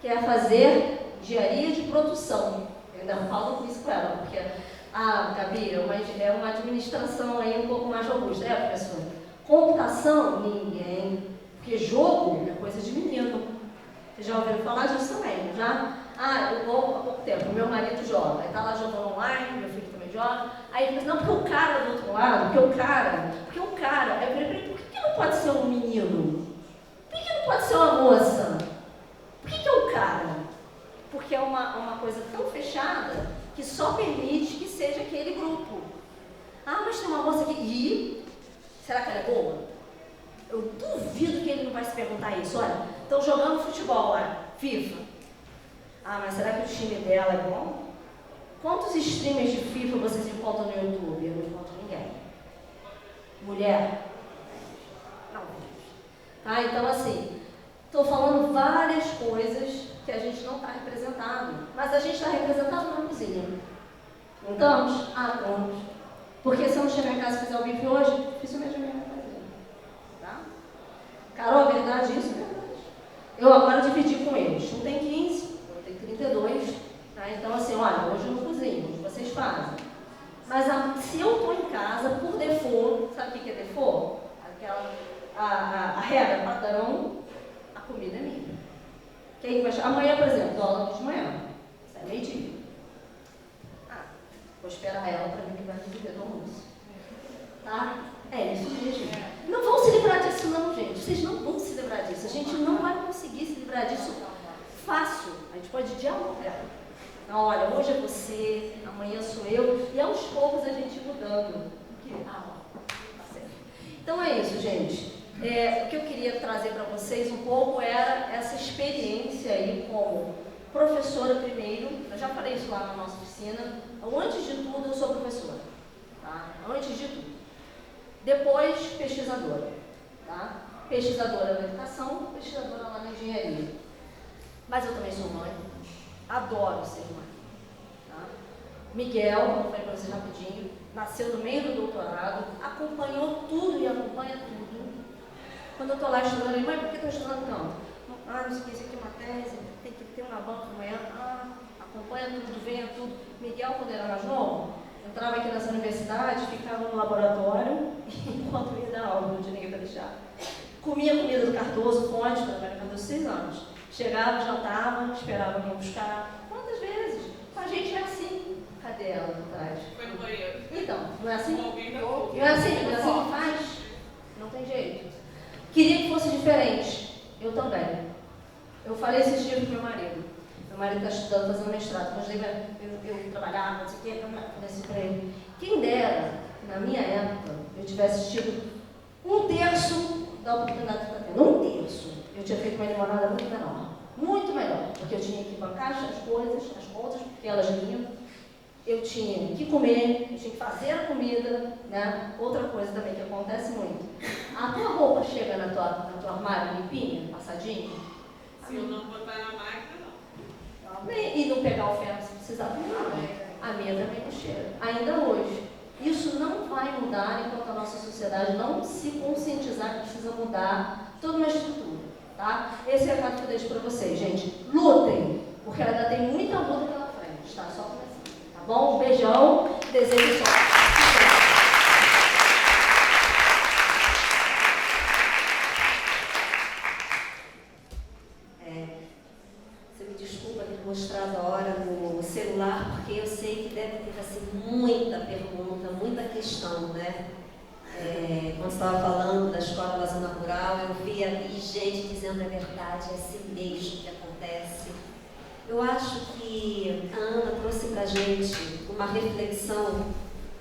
quer fazer engenharia de produção. Eu ainda falo isso com ela, porque, Gabi, é uma administração aí um pouco mais robusta, professor? Computação? Ninguém. Porque jogo é coisa de menino. Vocês já ouviram falar disso também, já? Eu vou há pouco tempo, meu marido joga. Aí tá lá jogando online, meu filho também joga. Aí ele diz, não, porque o cara do outro lado, porque o cara. Aí eu falei, por que não pode ser um menino? Por que não pode ser uma moça? Por que é o cara? Porque é uma coisa tão fechada que só permite que seja aquele grupo. Mas tem uma moça aqui. E será que ela é boa? Eu duvido que ele não vai se perguntar isso. Olha, estão jogando futebol lá, FIFA. Mas será que o time dela é bom? Quantos streamers de FIFA vocês encontram no YouTube? Eu não encontro ninguém. Mulher? Não. Então assim, estou falando várias coisas que a gente não está representado, mas a gente está representado na cozinha. Não estamos? Estamos. Porque se eu não chegar em casa e fizer o bife hoje, dificilmente alguém vai fazer. Tá? Carol, é verdade isso? É verdade. Eu agora dividi com eles. Um tem 15, outro tem 32. Tá? Então assim, olha, hoje eu não cozinho, hoje vocês fazem. Mas se eu estou em casa, por default, sabe o que é default? A regra padrão, a comida é minha. Quem vai chamar? Amanhã, por exemplo, dou aula de manhã. Sai meio-dia. Vou esperar ela para ver que vai resolver do almoço. Tá? É isso mesmo. Não vão se livrar disso não, gente. Vocês não vão se livrar disso. A gente não vai conseguir se livrar disso fácil. A gente pode dialogar. Então, olha, hoje é você, amanhã sou eu, e aos poucos a gente mudando. Tá certo. Então é isso, gente. O que eu queria trazer para vocês um pouco era essa experiência aí como professora primeiro. Eu já falei isso lá na nossa oficina. Antes de tudo, eu sou professora. Tá? Antes de tudo. Depois, pesquisadora. Tá? Pesquisadora na educação, pesquisadora lá na engenharia. Mas eu também sou mãe. Adoro ser mãe. Tá? Miguel, como eu falei para vocês rapidinho, nasceu no meio do doutorado, acompanhou tudo e acompanha tudo. Quando eu estou lá estudando, eu digo, mãe, por que estou estudando tanto? Não sei isso aqui é uma tese, tem que ter uma banca amanhã. Acompanha tudo, venha tudo. Miguel, quando era mais novo, entrava aqui nessa universidade, ficava no laboratório, enquanto ia dar aula, não tinha ninguém para deixar. Comia comida do Cardoso, Fonte, trabalhava com 6 anos. Chegava, jantava, esperava alguém buscar. Quantas vezes? Com a gente é assim. Cadê ela por trás? Foi no banheiro. Então, não é assim? Não é assim que faz? Não tem jeito. Queria que fosse diferente. Eu também. Eu falei esses dias pro meu marido. Meu marido está estudando, fazendo mestrado. Mas eu trabalhava, não sei o quê. Eu falei assim para ele. Quem dera, na minha época, eu tivesse tido 1/3 da oportunidade que está tendo. 1/3. Eu tinha feito uma limonada muito menor. Muito melhor. Porque eu tinha que bancar as coisas, as contas, porque elas vinham. Eu tinha que comer, eu tinha que fazer a comida, né? Outra coisa também que acontece muito. A tua roupa chega no teu armário limpinha, passadinha? Se eu não botar na máquina, não. E não pegar o ferro se precisar também. A minha também não chega. Ainda hoje. Isso não vai mudar enquanto a nossa sociedade não se conscientizar que precisa mudar toda uma estrutura, tá? Esse é o recado que eu deixo para vocês, gente. Lutem, porque ainda tem muita luta pela frente, tá? Só começando. Tá bom? Um beijão, desejo sorte. Você me desculpa ter mostrado a hora no celular, porque eu sei que deve ter assim, muita pergunta, muita questão, né? Quando você estava falando da escola da zona rural, eu vi ali gente dizendo a verdade, é assim mesmo que acontece. Eu acho que a Ana trouxe para a gente uma reflexão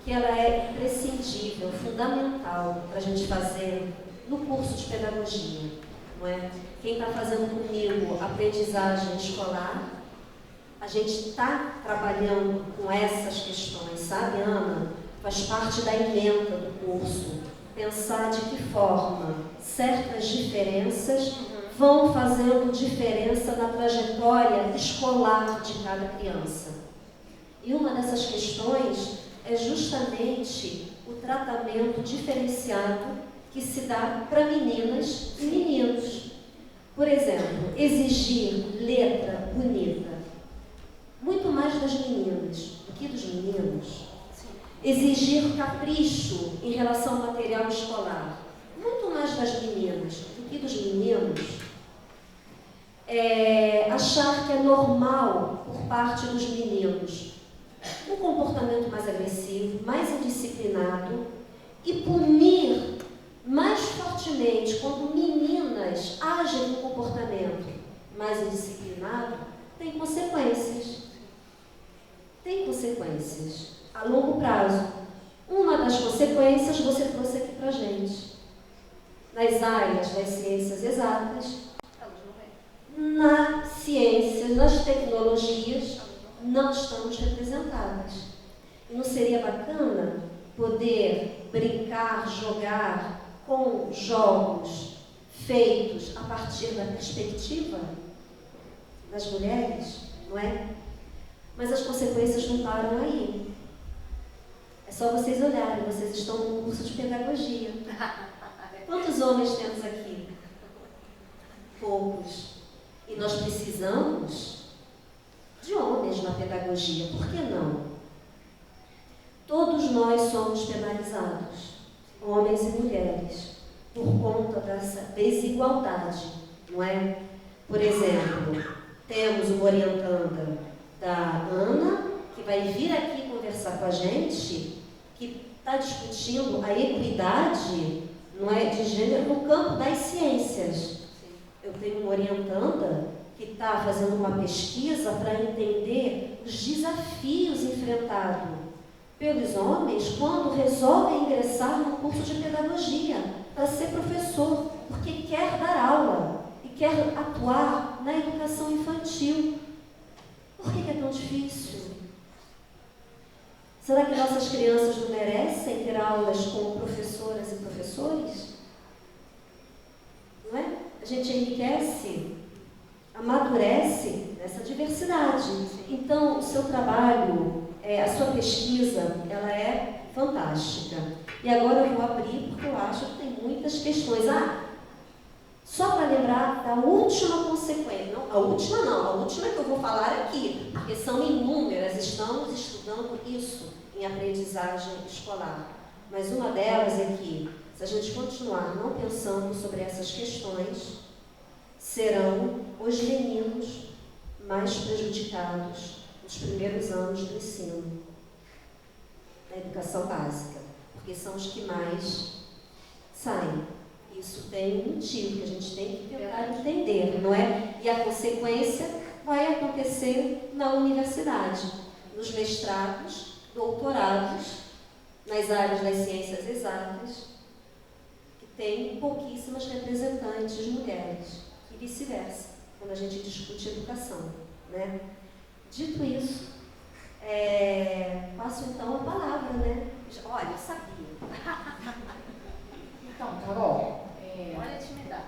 que ela é imprescindível, fundamental para a gente fazer no curso de pedagogia, não é? Quem está fazendo comigo aprendizagem escolar, a gente está trabalhando com essas questões, sabe, Ana? Faz parte da ementa do curso, pensar de que forma certas diferenças vão fazendo diferença na trajetória escolar de cada criança. E uma dessas questões é justamente o tratamento diferenciado que se dá para meninas e meninos. Por exemplo, exigir letra bonita, muito mais das meninas do que dos meninos. Exigir capricho em relação ao material escolar, muito mais das meninas do que dos meninos. Achar que é normal, por parte dos meninos, um comportamento mais agressivo, mais indisciplinado, e punir mais fortemente quando meninas agem com comportamento mais indisciplinado, tem consequências. Tem consequências a longo prazo. Uma das consequências você trouxe aqui para a gente. Nas áreas das ciências exatas, nas ciências, nas tecnologias, não estamos representadas. E não seria bacana poder brincar, jogar com jogos feitos a partir da perspectiva das mulheres, não é? Mas as consequências não param aí. É só vocês olharem, vocês estão no curso de pedagogia. Quantos homens temos aqui? Poucos. E nós precisamos de homens na pedagogia. Por que não? Todos nós somos penalizados, homens e mulheres, por conta dessa desigualdade, não é? Por exemplo, temos uma orientanda da Ana, que vai vir aqui conversar com a gente, que está discutindo a equidade, não é, de gênero no campo das ciências. Eu tenho uma orientanda que está fazendo uma pesquisa para entender os desafios enfrentados pelos homens quando resolvem ingressar no curso de pedagogia para ser professor, porque quer dar aula e quer atuar na educação infantil. Por que é tão difícil? Será que nossas crianças não merecem ter aulas com professoras e professores? Não é? A gente enriquece, amadurece nessa diversidade. Então, o seu trabalho, a sua pesquisa, ela é fantástica. E agora eu vou abrir, porque eu acho que tem muitas questões. Só para lembrar da última consequência. Não, a última que eu vou falar aqui, porque são inúmeras, estamos estudando isso em aprendizagem escolar. Mas uma delas é que, se a gente continuar não pensando sobre essas questões, serão os meninos mais prejudicados nos primeiros anos do ensino, da educação básica, porque são os que mais saem. Isso tem um motivo que a gente tem que tentar entender, não é? E a consequência vai acontecer na universidade, nos mestrados, doutorados, nas áreas das ciências exatas, que tem pouquíssimas representantes mulheres, e vice-versa, quando a gente discute educação, né? Dito isso, passo então a palavra, né? Olha, eu sabia. Então, Carol, Olha a intimidade.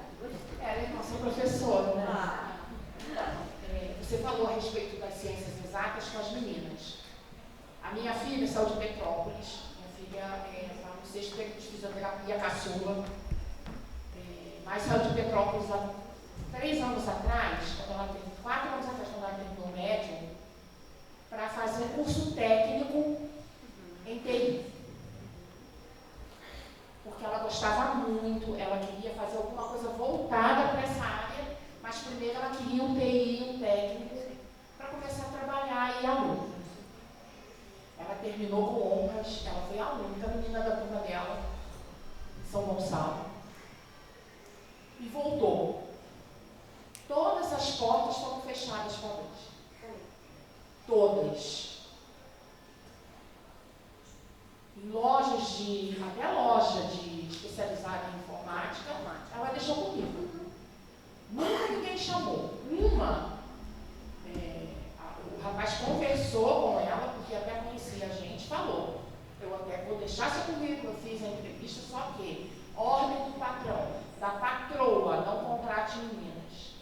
ela é nossa professora, né? Você falou a respeito das ciências exatas com as meninas. A minha filha saiu de Petrópolis, minha filha está no 6º período de fisioterapia, caçula, mas saiu de Petrópolis há 3 anos atrás, 4 anos atrás, quando ela terminou o médio, para fazer um curso técnico em TI. Porque ela gostava muito, ela queria fazer alguma coisa voltada para essa área, mas primeiro ela queria um TI, um técnico, para começar a trabalhar e aluna. Ela terminou com honras, ela foi a única menina da turma dela, em São Gonçalo, e voltou. Todas as portas foram fechadas para eles. Todas. Em lojas até loja especializada em informática, ela deixou comigo. Nunca ninguém chamou. O rapaz conversou com ela, porque até conhecia a gente, falou, eu até vou deixar seu currículo, eu fiz a entrevista, só que ordem do patrão, da patroa, não contrate meninas.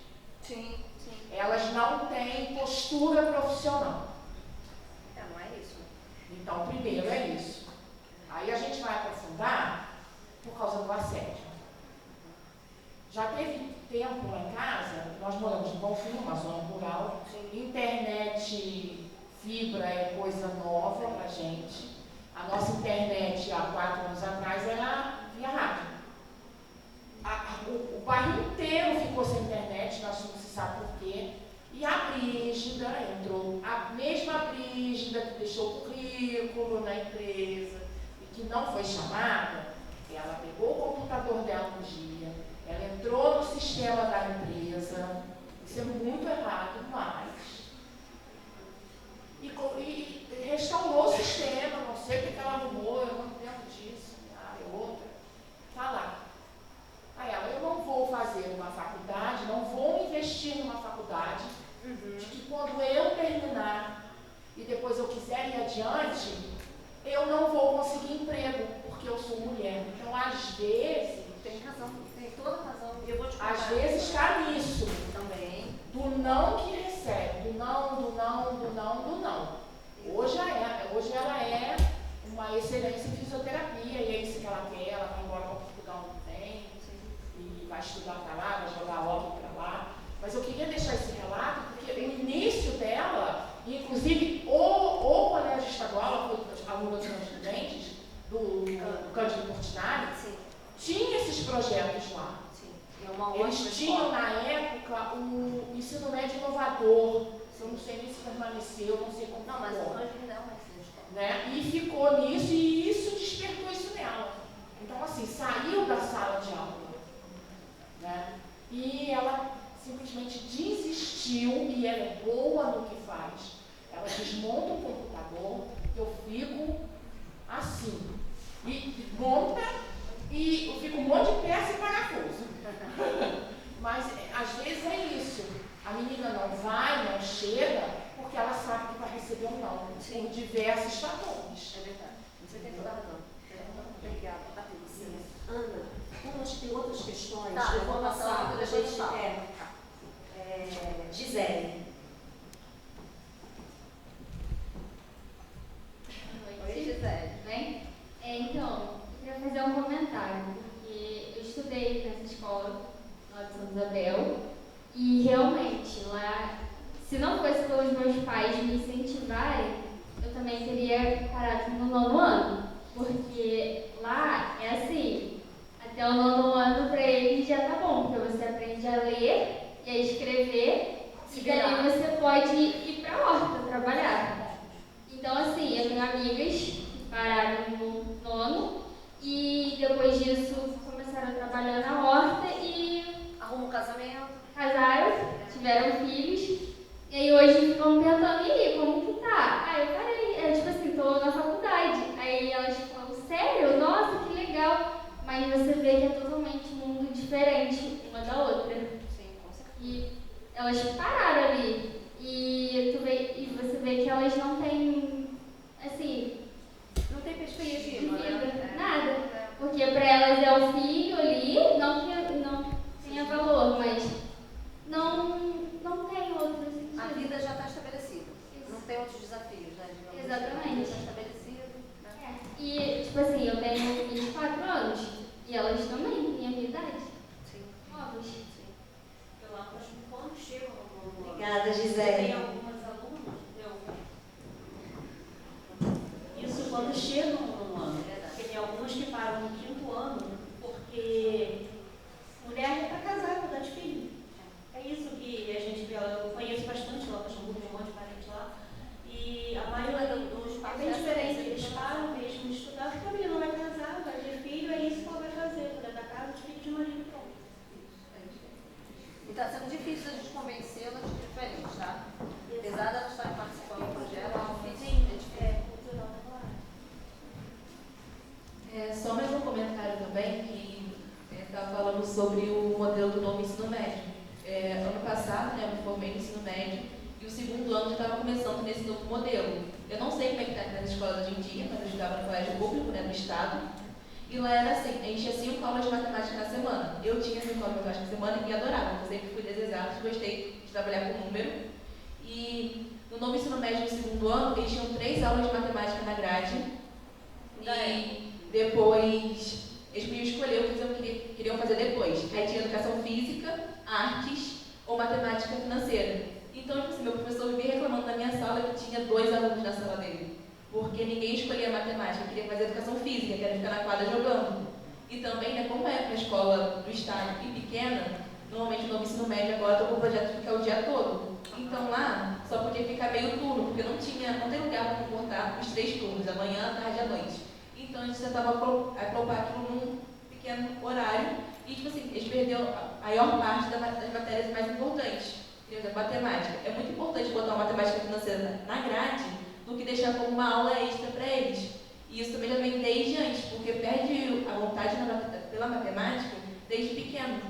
Sim. Elas não têm postura profissional. Não é isso. Então, primeiro é isso. Aí a gente vai aprofundar por causa do assédio. Já teve tempo lá em casa, nós moramos em Bonfim, uma zona rural, internet, fibra é coisa nova pra gente. A nossa internet, há 4 anos atrás, era via rádio. O bairro inteiro ficou sem internet, nós não se sabe por quê. E a Brígida entrou, a mesma Brígida que deixou o currículo na empresa, que não foi chamada, ela pegou o computador dela um dia, ela entrou no sistema da empresa, isso é muito errado, mas, e restaurou o sistema, não sei o que ela arrumou, eu não entendo disso, é outra, tá lá. Aí ela, eu não vou fazer uma faculdade, não vou investir numa faculdade, de que quando eu terminar e depois eu quiser ir adiante, eu não vou conseguir emprego, porque eu sou mulher. Então, às vezes... Tem razão, tem toda razão. Eu vou te Às vezes está nisso. também. Do não que recebe. Do não. Hoje ela é uma excelência em fisioterapia, e é isso que ela quer. Ela vai embora para Portugal no vem, e vai estudar para lá, vai jogar hockey para lá. Mas eu queria deixar esse relato, porque o início dela, inclusive o colégio estadual, ela foi aluna dos meus estudentes, do Cândido Portinari, tinha esses projetos lá. Eles tinham, na época, o ensino médio inovador. Eu não sei nem se permaneceu, não sei como. Não, mas o Cândido não vai ser escola. Né? E ficou nisso, e isso despertou isso nela. Então, assim, saiu da sala de aula. Né? E ela simplesmente desistiu, e ela é boa no que faz. Ela diz, monta e fica um monte de peça e parafuso. Mas às vezes é isso. A menina não vai, não chega, porque ela sabe que vai receber um não, por diversos fatores. É verdade. Você tem toda a razão. Obrigada, Patrícia. Ana, como acho que tem outras questões, Tá, eu vou passar para a depois eu gente. falo. Gisele. Oi, Gisele. Tudo bem? Então, eu queria fazer um comentário, porque eu estudei nessa escola, lá de Santa Isabel, e realmente lá, se não fosse pelos meus pais me incentivarem, eu também teria parado no 9º ano, porque lá é assim, até o 9º ano para eles já tá bom, porque você aprende a ler e a escrever, e dali você pode ir para a horta trabalhar. Então, assim, eu tenho amigas que pararam no 9º e depois disso começaram a trabalhar na horta e Arruma um casamento. casaram, tiveram filhos e aí hoje ficam tentando, e aí, como que tá? Ah, eu parei, tipo assim, tô na faculdade. Aí elas falam, sério? Nossa, que legal. Mas você vê que é totalmente um mundo diferente uma da outra. Sim, com certeza. E elas pararam ali. E você vê que elas não têm, assim, Não tem de perspectiva, vida, né? nada. Porque para elas é o filho ali, não que não tenha valor, mas não tem outro sentido. A vida já está estabelecida. Não tem outros desafios, né? Digamos. Exatamente. A vida está estabelecida. Né? É. E, tipo assim, eu tenho 24 anos e elas também têm a minha idade. Sim. Novas. Eu acho que quando chegam no Obrigada, tem Gisele. algumas alunas, isso quando chegam no 9º ano, porque tem algumas que param no 5º ano, porque mulher é para casar, para dar de filho. É isso que a gente vê, eu conheço bastante lá, Caxambu, tem um monte de parente lá, e a maioria dos pais é bem diferente, eles param mesmo de estudar, porque a menina não vai casar, vai ter filho, é isso que ela vai fazer, cuidar da casa, de filho de marido, pronto. E está sendo difícil a gente convencê-las de diferente, tá? Apesar de elas estarem participando do projeto, é difícil. Cultural, claro. Só mais um comentário também, que estava falando sobre o modelo do novo ensino médio. Ano passado, eu me formei no ensino médio e o 2º ano já estava começando nesse novo modelo. Eu não sei como é que está nas escolas hoje em dia, mas eu estudava no colégio público, no estado, e lá era assim, a gente tinha 5 aulas de matemática na semana. Eu tinha 5 aulas de matemática na semana e adorava, eu sempre fui desexato, gostei de trabalhar com número. E no novo ensino médio, no 2º ano, eles tinham 3 aulas de matemática na grade. E depois eles podiam escolher o que eles queriam fazer depois. Aí tinha educação física, artes ou matemática financeira. Então, tipo assim, meu professor vivia reclamando na minha sala que tinha 2 alunos na sala dele. Porque ninguém escolhia matemática, queria fazer educação física, que era ficar na quadra jogando. E também, né, como é uma escola do estado e pequena, normalmente no novo ensino médio agora estou com o projeto de ficar o dia todo. Então lá só podia ficar meio turno, porque não tem lugar para comportar os 3 turnos, amanhã, tarde e à noite. Então a gente tentava agrupar aquilo num pequeno horário e, tipo assim, eles perderam a maior parte das matérias mais importantes. Por exemplo, matemática. É muito importante botar uma matemática financeira na grade do que deixar como uma aula extra para eles. E isso também já vem desde antes, porque perde a vontade pela matemática desde pequeno.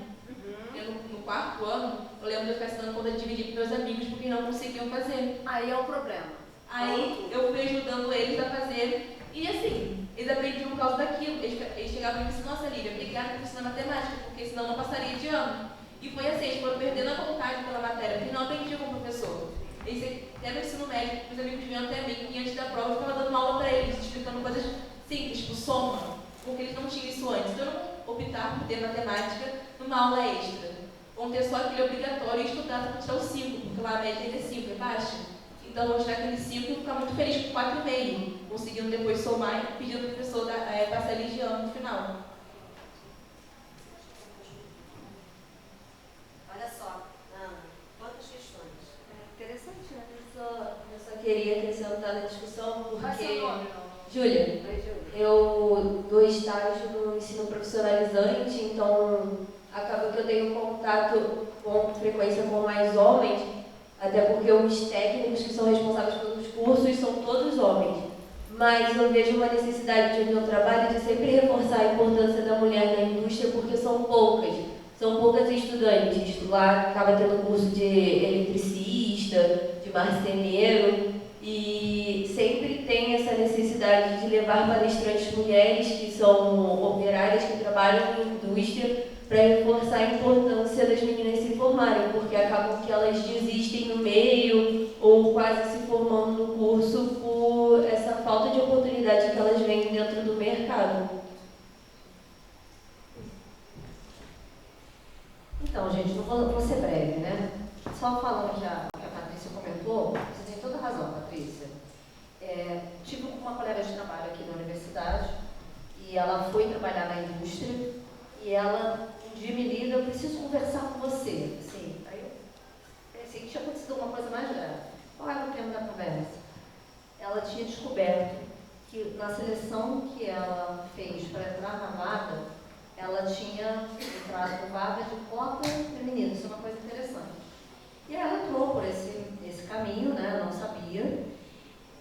No 4º ano, eu lembro de eu ficar ensinando conta de dividir para meus amigos porque não conseguiam fazer. Aí é o problema. Aí eu fui ajudando eles a fazer. E assim, eles aprendiam por causa daquilo. Eles chegavam e me disseram, nossa, Lívia, obrigada por ensinar matemática, porque senão não passaria de ano. E foi assim, eles foram perdendo a vontade pela matéria, porque não aprendiam com o professor. Eles até no ensino médio, meus amigos vinham até mim, e antes da prova eu ficava dando uma aula para eles, explicando coisas simples, tipo soma, porque eles não tinham isso antes. Então eu não optar por ter matemática numa aula extra. Vão ter só aquele obrigatório e estudar para tirar o 5, porque lá a média é 5, é baixa. Então eu vou tirar aquele 5 e ficar muito feliz com 4,5, conseguindo depois somar e pedindo para o professor passar eles de ano no final. Olha só, Ana, quantas questões? Interessante, né? Eu só queria acrescentar na discussão Qual é seu porque... nome, Júlia, Oi, Júlia. eu dou estágio no ensino profissionalizante, então acaba que eu tenho contato com frequência com mais homens, até porque os técnicos que são responsáveis pelos cursos são todos homens. mas eu vejo uma necessidade de onde eu trabalho de sempre reforçar a importância da mulher na indústria, porque são poucas estudantes. Lá acaba tendo curso de eletricista, de marceneiro, e sempre tem essa necessidade de levar palestrantes mulheres que são operárias, que trabalham em indústria, para reforçar a importância das meninas se formarem, porque acabam que elas desistem no meio ou quase se formando no curso por essa falta de oportunidade que elas veem dentro do mercado. Então, gente, vou ser breve, né? Só falando que a Patrícia comentou, você tem toda razão, Patrícia. Tive uma colega de trabalho aqui na universidade e ela foi trabalhar na indústria e ela, um dia me liga, eu preciso conversar com você. Assim, aí eu pensei que tinha acontecido alguma coisa mais grave. Qual era o tema da conversa? Ela tinha descoberto que na seleção que ela fez para entrar na vaga, ela tinha entrado com vaga de cota feminina. Isso é uma coisa interessante. E ela entrou por esse caminho, né? Não sabia.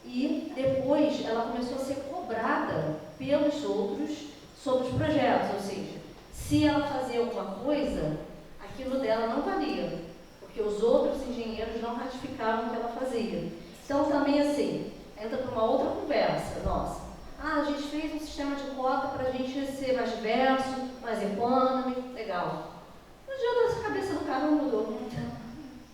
E depois ela começou a ser cobrada pelos outros sobre os projetos, ou seja, se ela fazia alguma coisa, aquilo dela não valia, porque os outros engenheiros não ratificavam o que ela fazia. Então também assim, entra para uma outra conversa nossa. A gente fez um sistema de cota para a gente ser mais diverso, mais econômico, legal. No dia da cabeça do cara não mudou.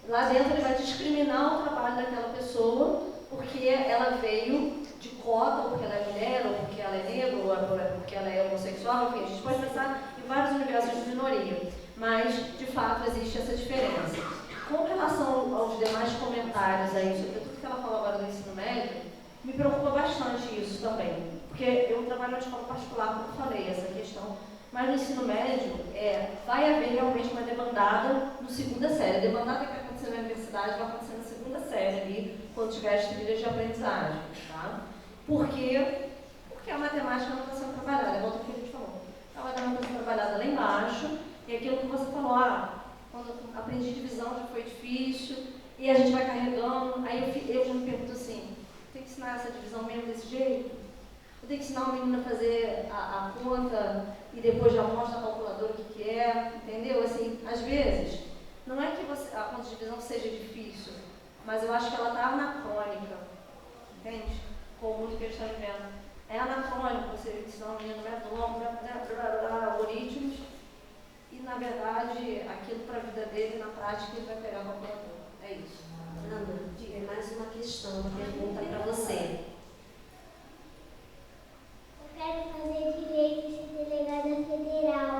Lá dentro ele vai discriminar o trabalho daquela pessoa porque ela veio de cota, ou porque ela é mulher, ou porque ela é negra, ou porque ela é homossexual, enfim, a gente pode pensar em vários universos de minoria, mas de fato existe essa diferença. Com relação aos demais comentários aí sobre tudo que ela falou agora do ensino médio, me preocupa bastante isso também, porque eu trabalho na escola particular, como eu falei, essa questão, mas no ensino médio vai haver realmente uma demandada no segunda série. A demandada que vai acontecer na universidade vai acontecer na segunda série ali, quando tiver as trilhas de aprendizagem, tá? Por quê? Porque a matemática não está sendo trabalhada, igual o que a gente falou. A matemática não está sendo trabalhada lá embaixo, e aquilo que você falou, quando eu aprendi divisão já foi difícil, e a gente vai carregando, aí eu já me pergunto assim, tem que ensinar essa divisão mesmo desse jeito? Eu tenho que ensinar o menino a fazer a conta e depois já mostra a calculadora o que é, entendeu? Assim, às vezes, não é que a conta de divisão seja difícil, mas eu acho que ela está anacrônica, entende? Com o mundo que eles estão vivendo. É anacrônico você ensinar o menino método, algoritmos, e na verdade, aquilo para a vida dele, na prática, ele vai pegar a calculadora. É isso. Ana, diga mais uma questão, uma pergunta para você. Quero fazer direito e ser delegada federal.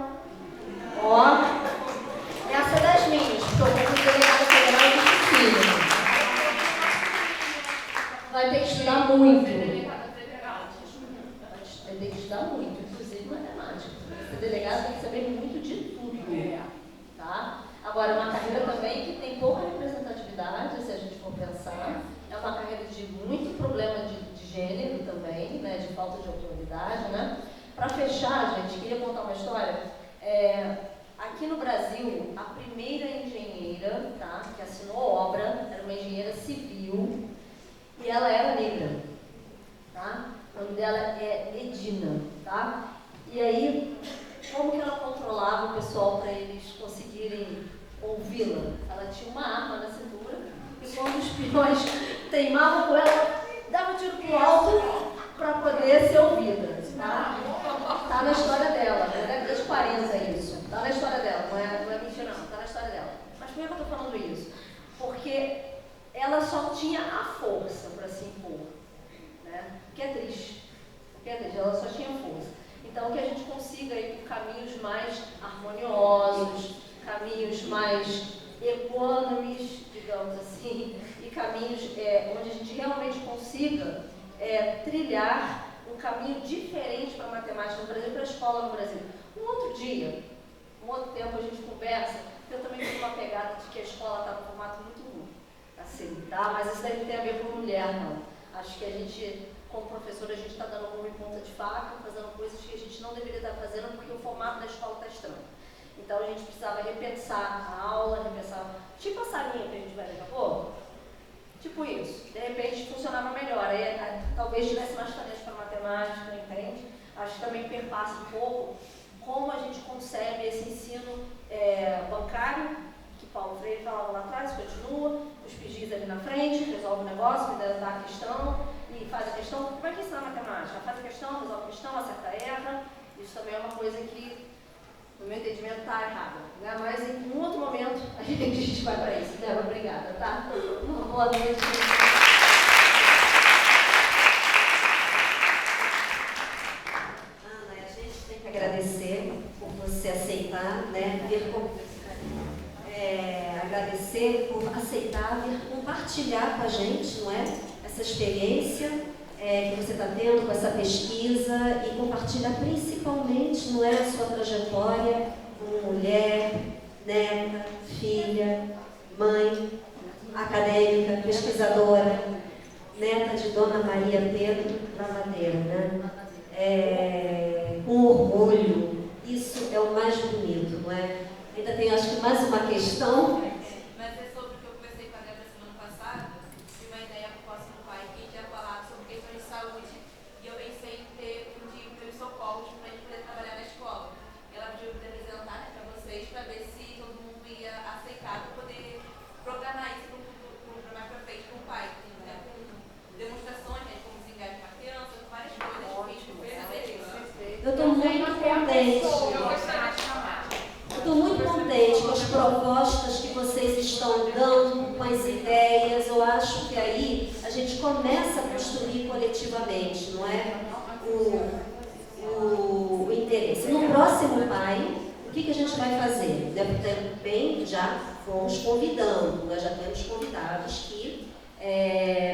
Essa é das minhas, porque eu vou ser delegada federal e difícil. Vai ter que estudar muito. Vai ter que estudar muito, inclusive matemática. Ser delegada tem que saber muito de tudo. Tá? Agora, é uma carreira também que tem pouca representatividade, se a gente for pensar. É uma carreira de muito problema de gênero também, né, de falta de autoridade, né? Para fechar, gente, queria contar uma história. Aqui no Brasil, a primeira engenheira, tá, que assinou obra, era uma engenheira civil, e ela era negra, tá? O nome dela é Edina, tá? E aí, como que ela controlava o pessoal para eles conseguirem ouvi-la? Ela tinha uma arma na cintura, e quando os peões teimavam com ela, dava um tiro pro alto para poder ser ouvida. Tá na história dela, na década de 40 isso. Tá na história dela, não é mentira não, tá na história dela. Mas por que eu tô falando isso? Porque ela só tinha a força para se impor, né? Que é triste. Ela só tinha força. Então que a gente consiga ir por caminhos mais harmoniosos, caminhos mais econômicos, digamos assim, e caminhos onde a gente realmente consiga trilhar um caminho diferente para a matemática no Brasil, para a escola no Brasil. Um outro tempo a gente conversa, porque eu também tenho uma pegada de que a escola está num formato muito assim, tá? Mas isso daí não tem a ver com mulher, não. Acho que a gente, como professora, a gente está dando uma ponta de faca, fazendo coisas que a gente não deveria estar fazendo porque o formato da escola está estranho. Então a gente precisava repensar a aula, repensar, tipo a salinha que a gente vai daqui a pouco. Tipo isso. De repente funcionava melhor. Aí, talvez tivesse mais talento para matemática, entende? Acho que também perpassa um pouco como a gente concebe esse ensino bancário, que Paulo Freire falava lá atrás, continua, os pedis ali na frente, resolve o negócio, me dá a questão e faz a questão. Como é que ensina matemática? Faz a questão, resolve a questão, acerta, erra. Isso também é uma coisa que, no meu entendimento, está errada. Né? Mas em um outro momento a gente vai para isso. Débora, obrigada, tá? Uma boa noite. Agradecer por você aceitar, né, agradecer por aceitar vir compartilhar com a gente, não é, essa experiência que você está tendo com essa pesquisa e compartilhar principalmente, não é, a sua trajetória como mulher, neta, filha, mãe, acadêmica, pesquisadora, neta de Dona Maria Pedro Lavadeira, né? Com orgulho, isso é o mais bonito, não é? Ainda tem, acho que, mais uma questão. Mas é sobre o que eu conversei com a Débora semana passada, de uma ideia proposta no pai, que tinha falado sobre questões de saúde, e eu pensei em ter um dia de socorros para a gente poder trabalhar na escola. E ela pediu para apresentar, né, para vocês, para ver se todo mundo ia aceitar para poder programar isso mais para frente com o pai, né? Com demonstrações, né, como se engajar com a criança, com várias coisas que a gente fez na beleza. Eu estou muito contente. Estou muito contente com as propostas que vocês estão dando, com as ideias. Eu acho que aí a gente começa a construir coletivamente, não é? O interesse. No próximo PAI, o que a gente vai fazer? Também já fomos convidando, nós já temos convidados que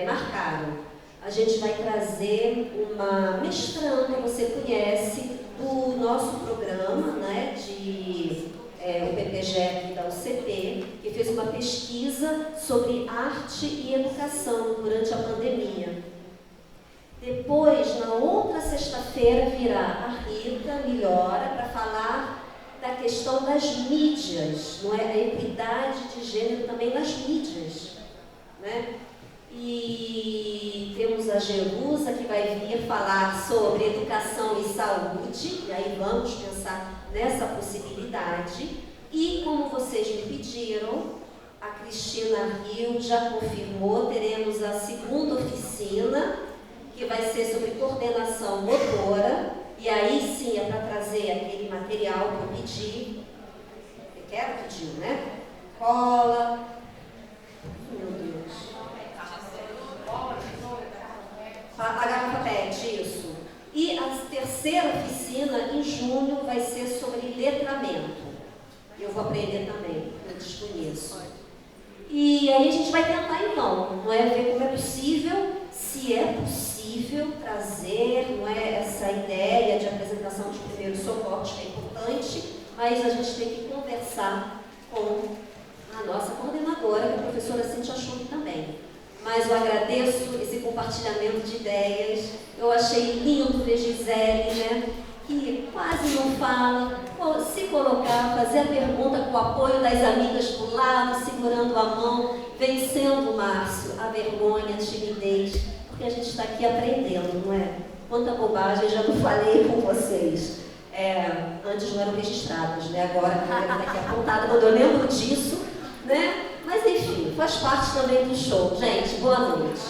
marcaram. A gente vai trazer uma mestranda, você conhece, do nosso programa, né, o PPGEP da UCP, que fez uma pesquisa sobre arte e educação durante a pandemia. Depois, na outra sexta-feira, virá a Rita Melhora para falar da questão das mídias, não é? A equidade de gênero também nas mídias, né? E temos a Jerusa, que vai vir falar sobre educação e saúde, e aí vamos pensar nessa possibilidade. E, como vocês me pediram, a Cristina Rio já confirmou, teremos a segunda oficina, que vai ser sobre coordenação motora, e aí sim é para trazer aquele material que eu pedi, pediu, né? Cola, meu Deus. A garrafa PET, isso. E a terceira oficina, em junho, vai ser sobre letramento. Eu vou aprender também, eu desconheço. E aí a gente vai tentar, então, não é, ver como é possível, se é possível trazer, não é, essa ideia de apresentação de primeiros socorros, que é importante, mas a gente tem que conversar com a nossa coordenadora, que é a professora Cíntia Schultz também. Mas eu agradeço esse compartilhamento de ideias. Eu achei lindo ver Gisele, né, que quase não fala, se colocar, fazer a pergunta com o apoio das amigas do lado, segurando a mão, vencendo, Márcio, a vergonha, a timidez, porque a gente está aqui aprendendo, não é? Quanta bobagem eu já não falei com vocês. Antes não eram registradas, né? Agora está aqui apontada, quando eu lembro disso, né? Mas enfim, faz parte também do show. Gente, boa noite.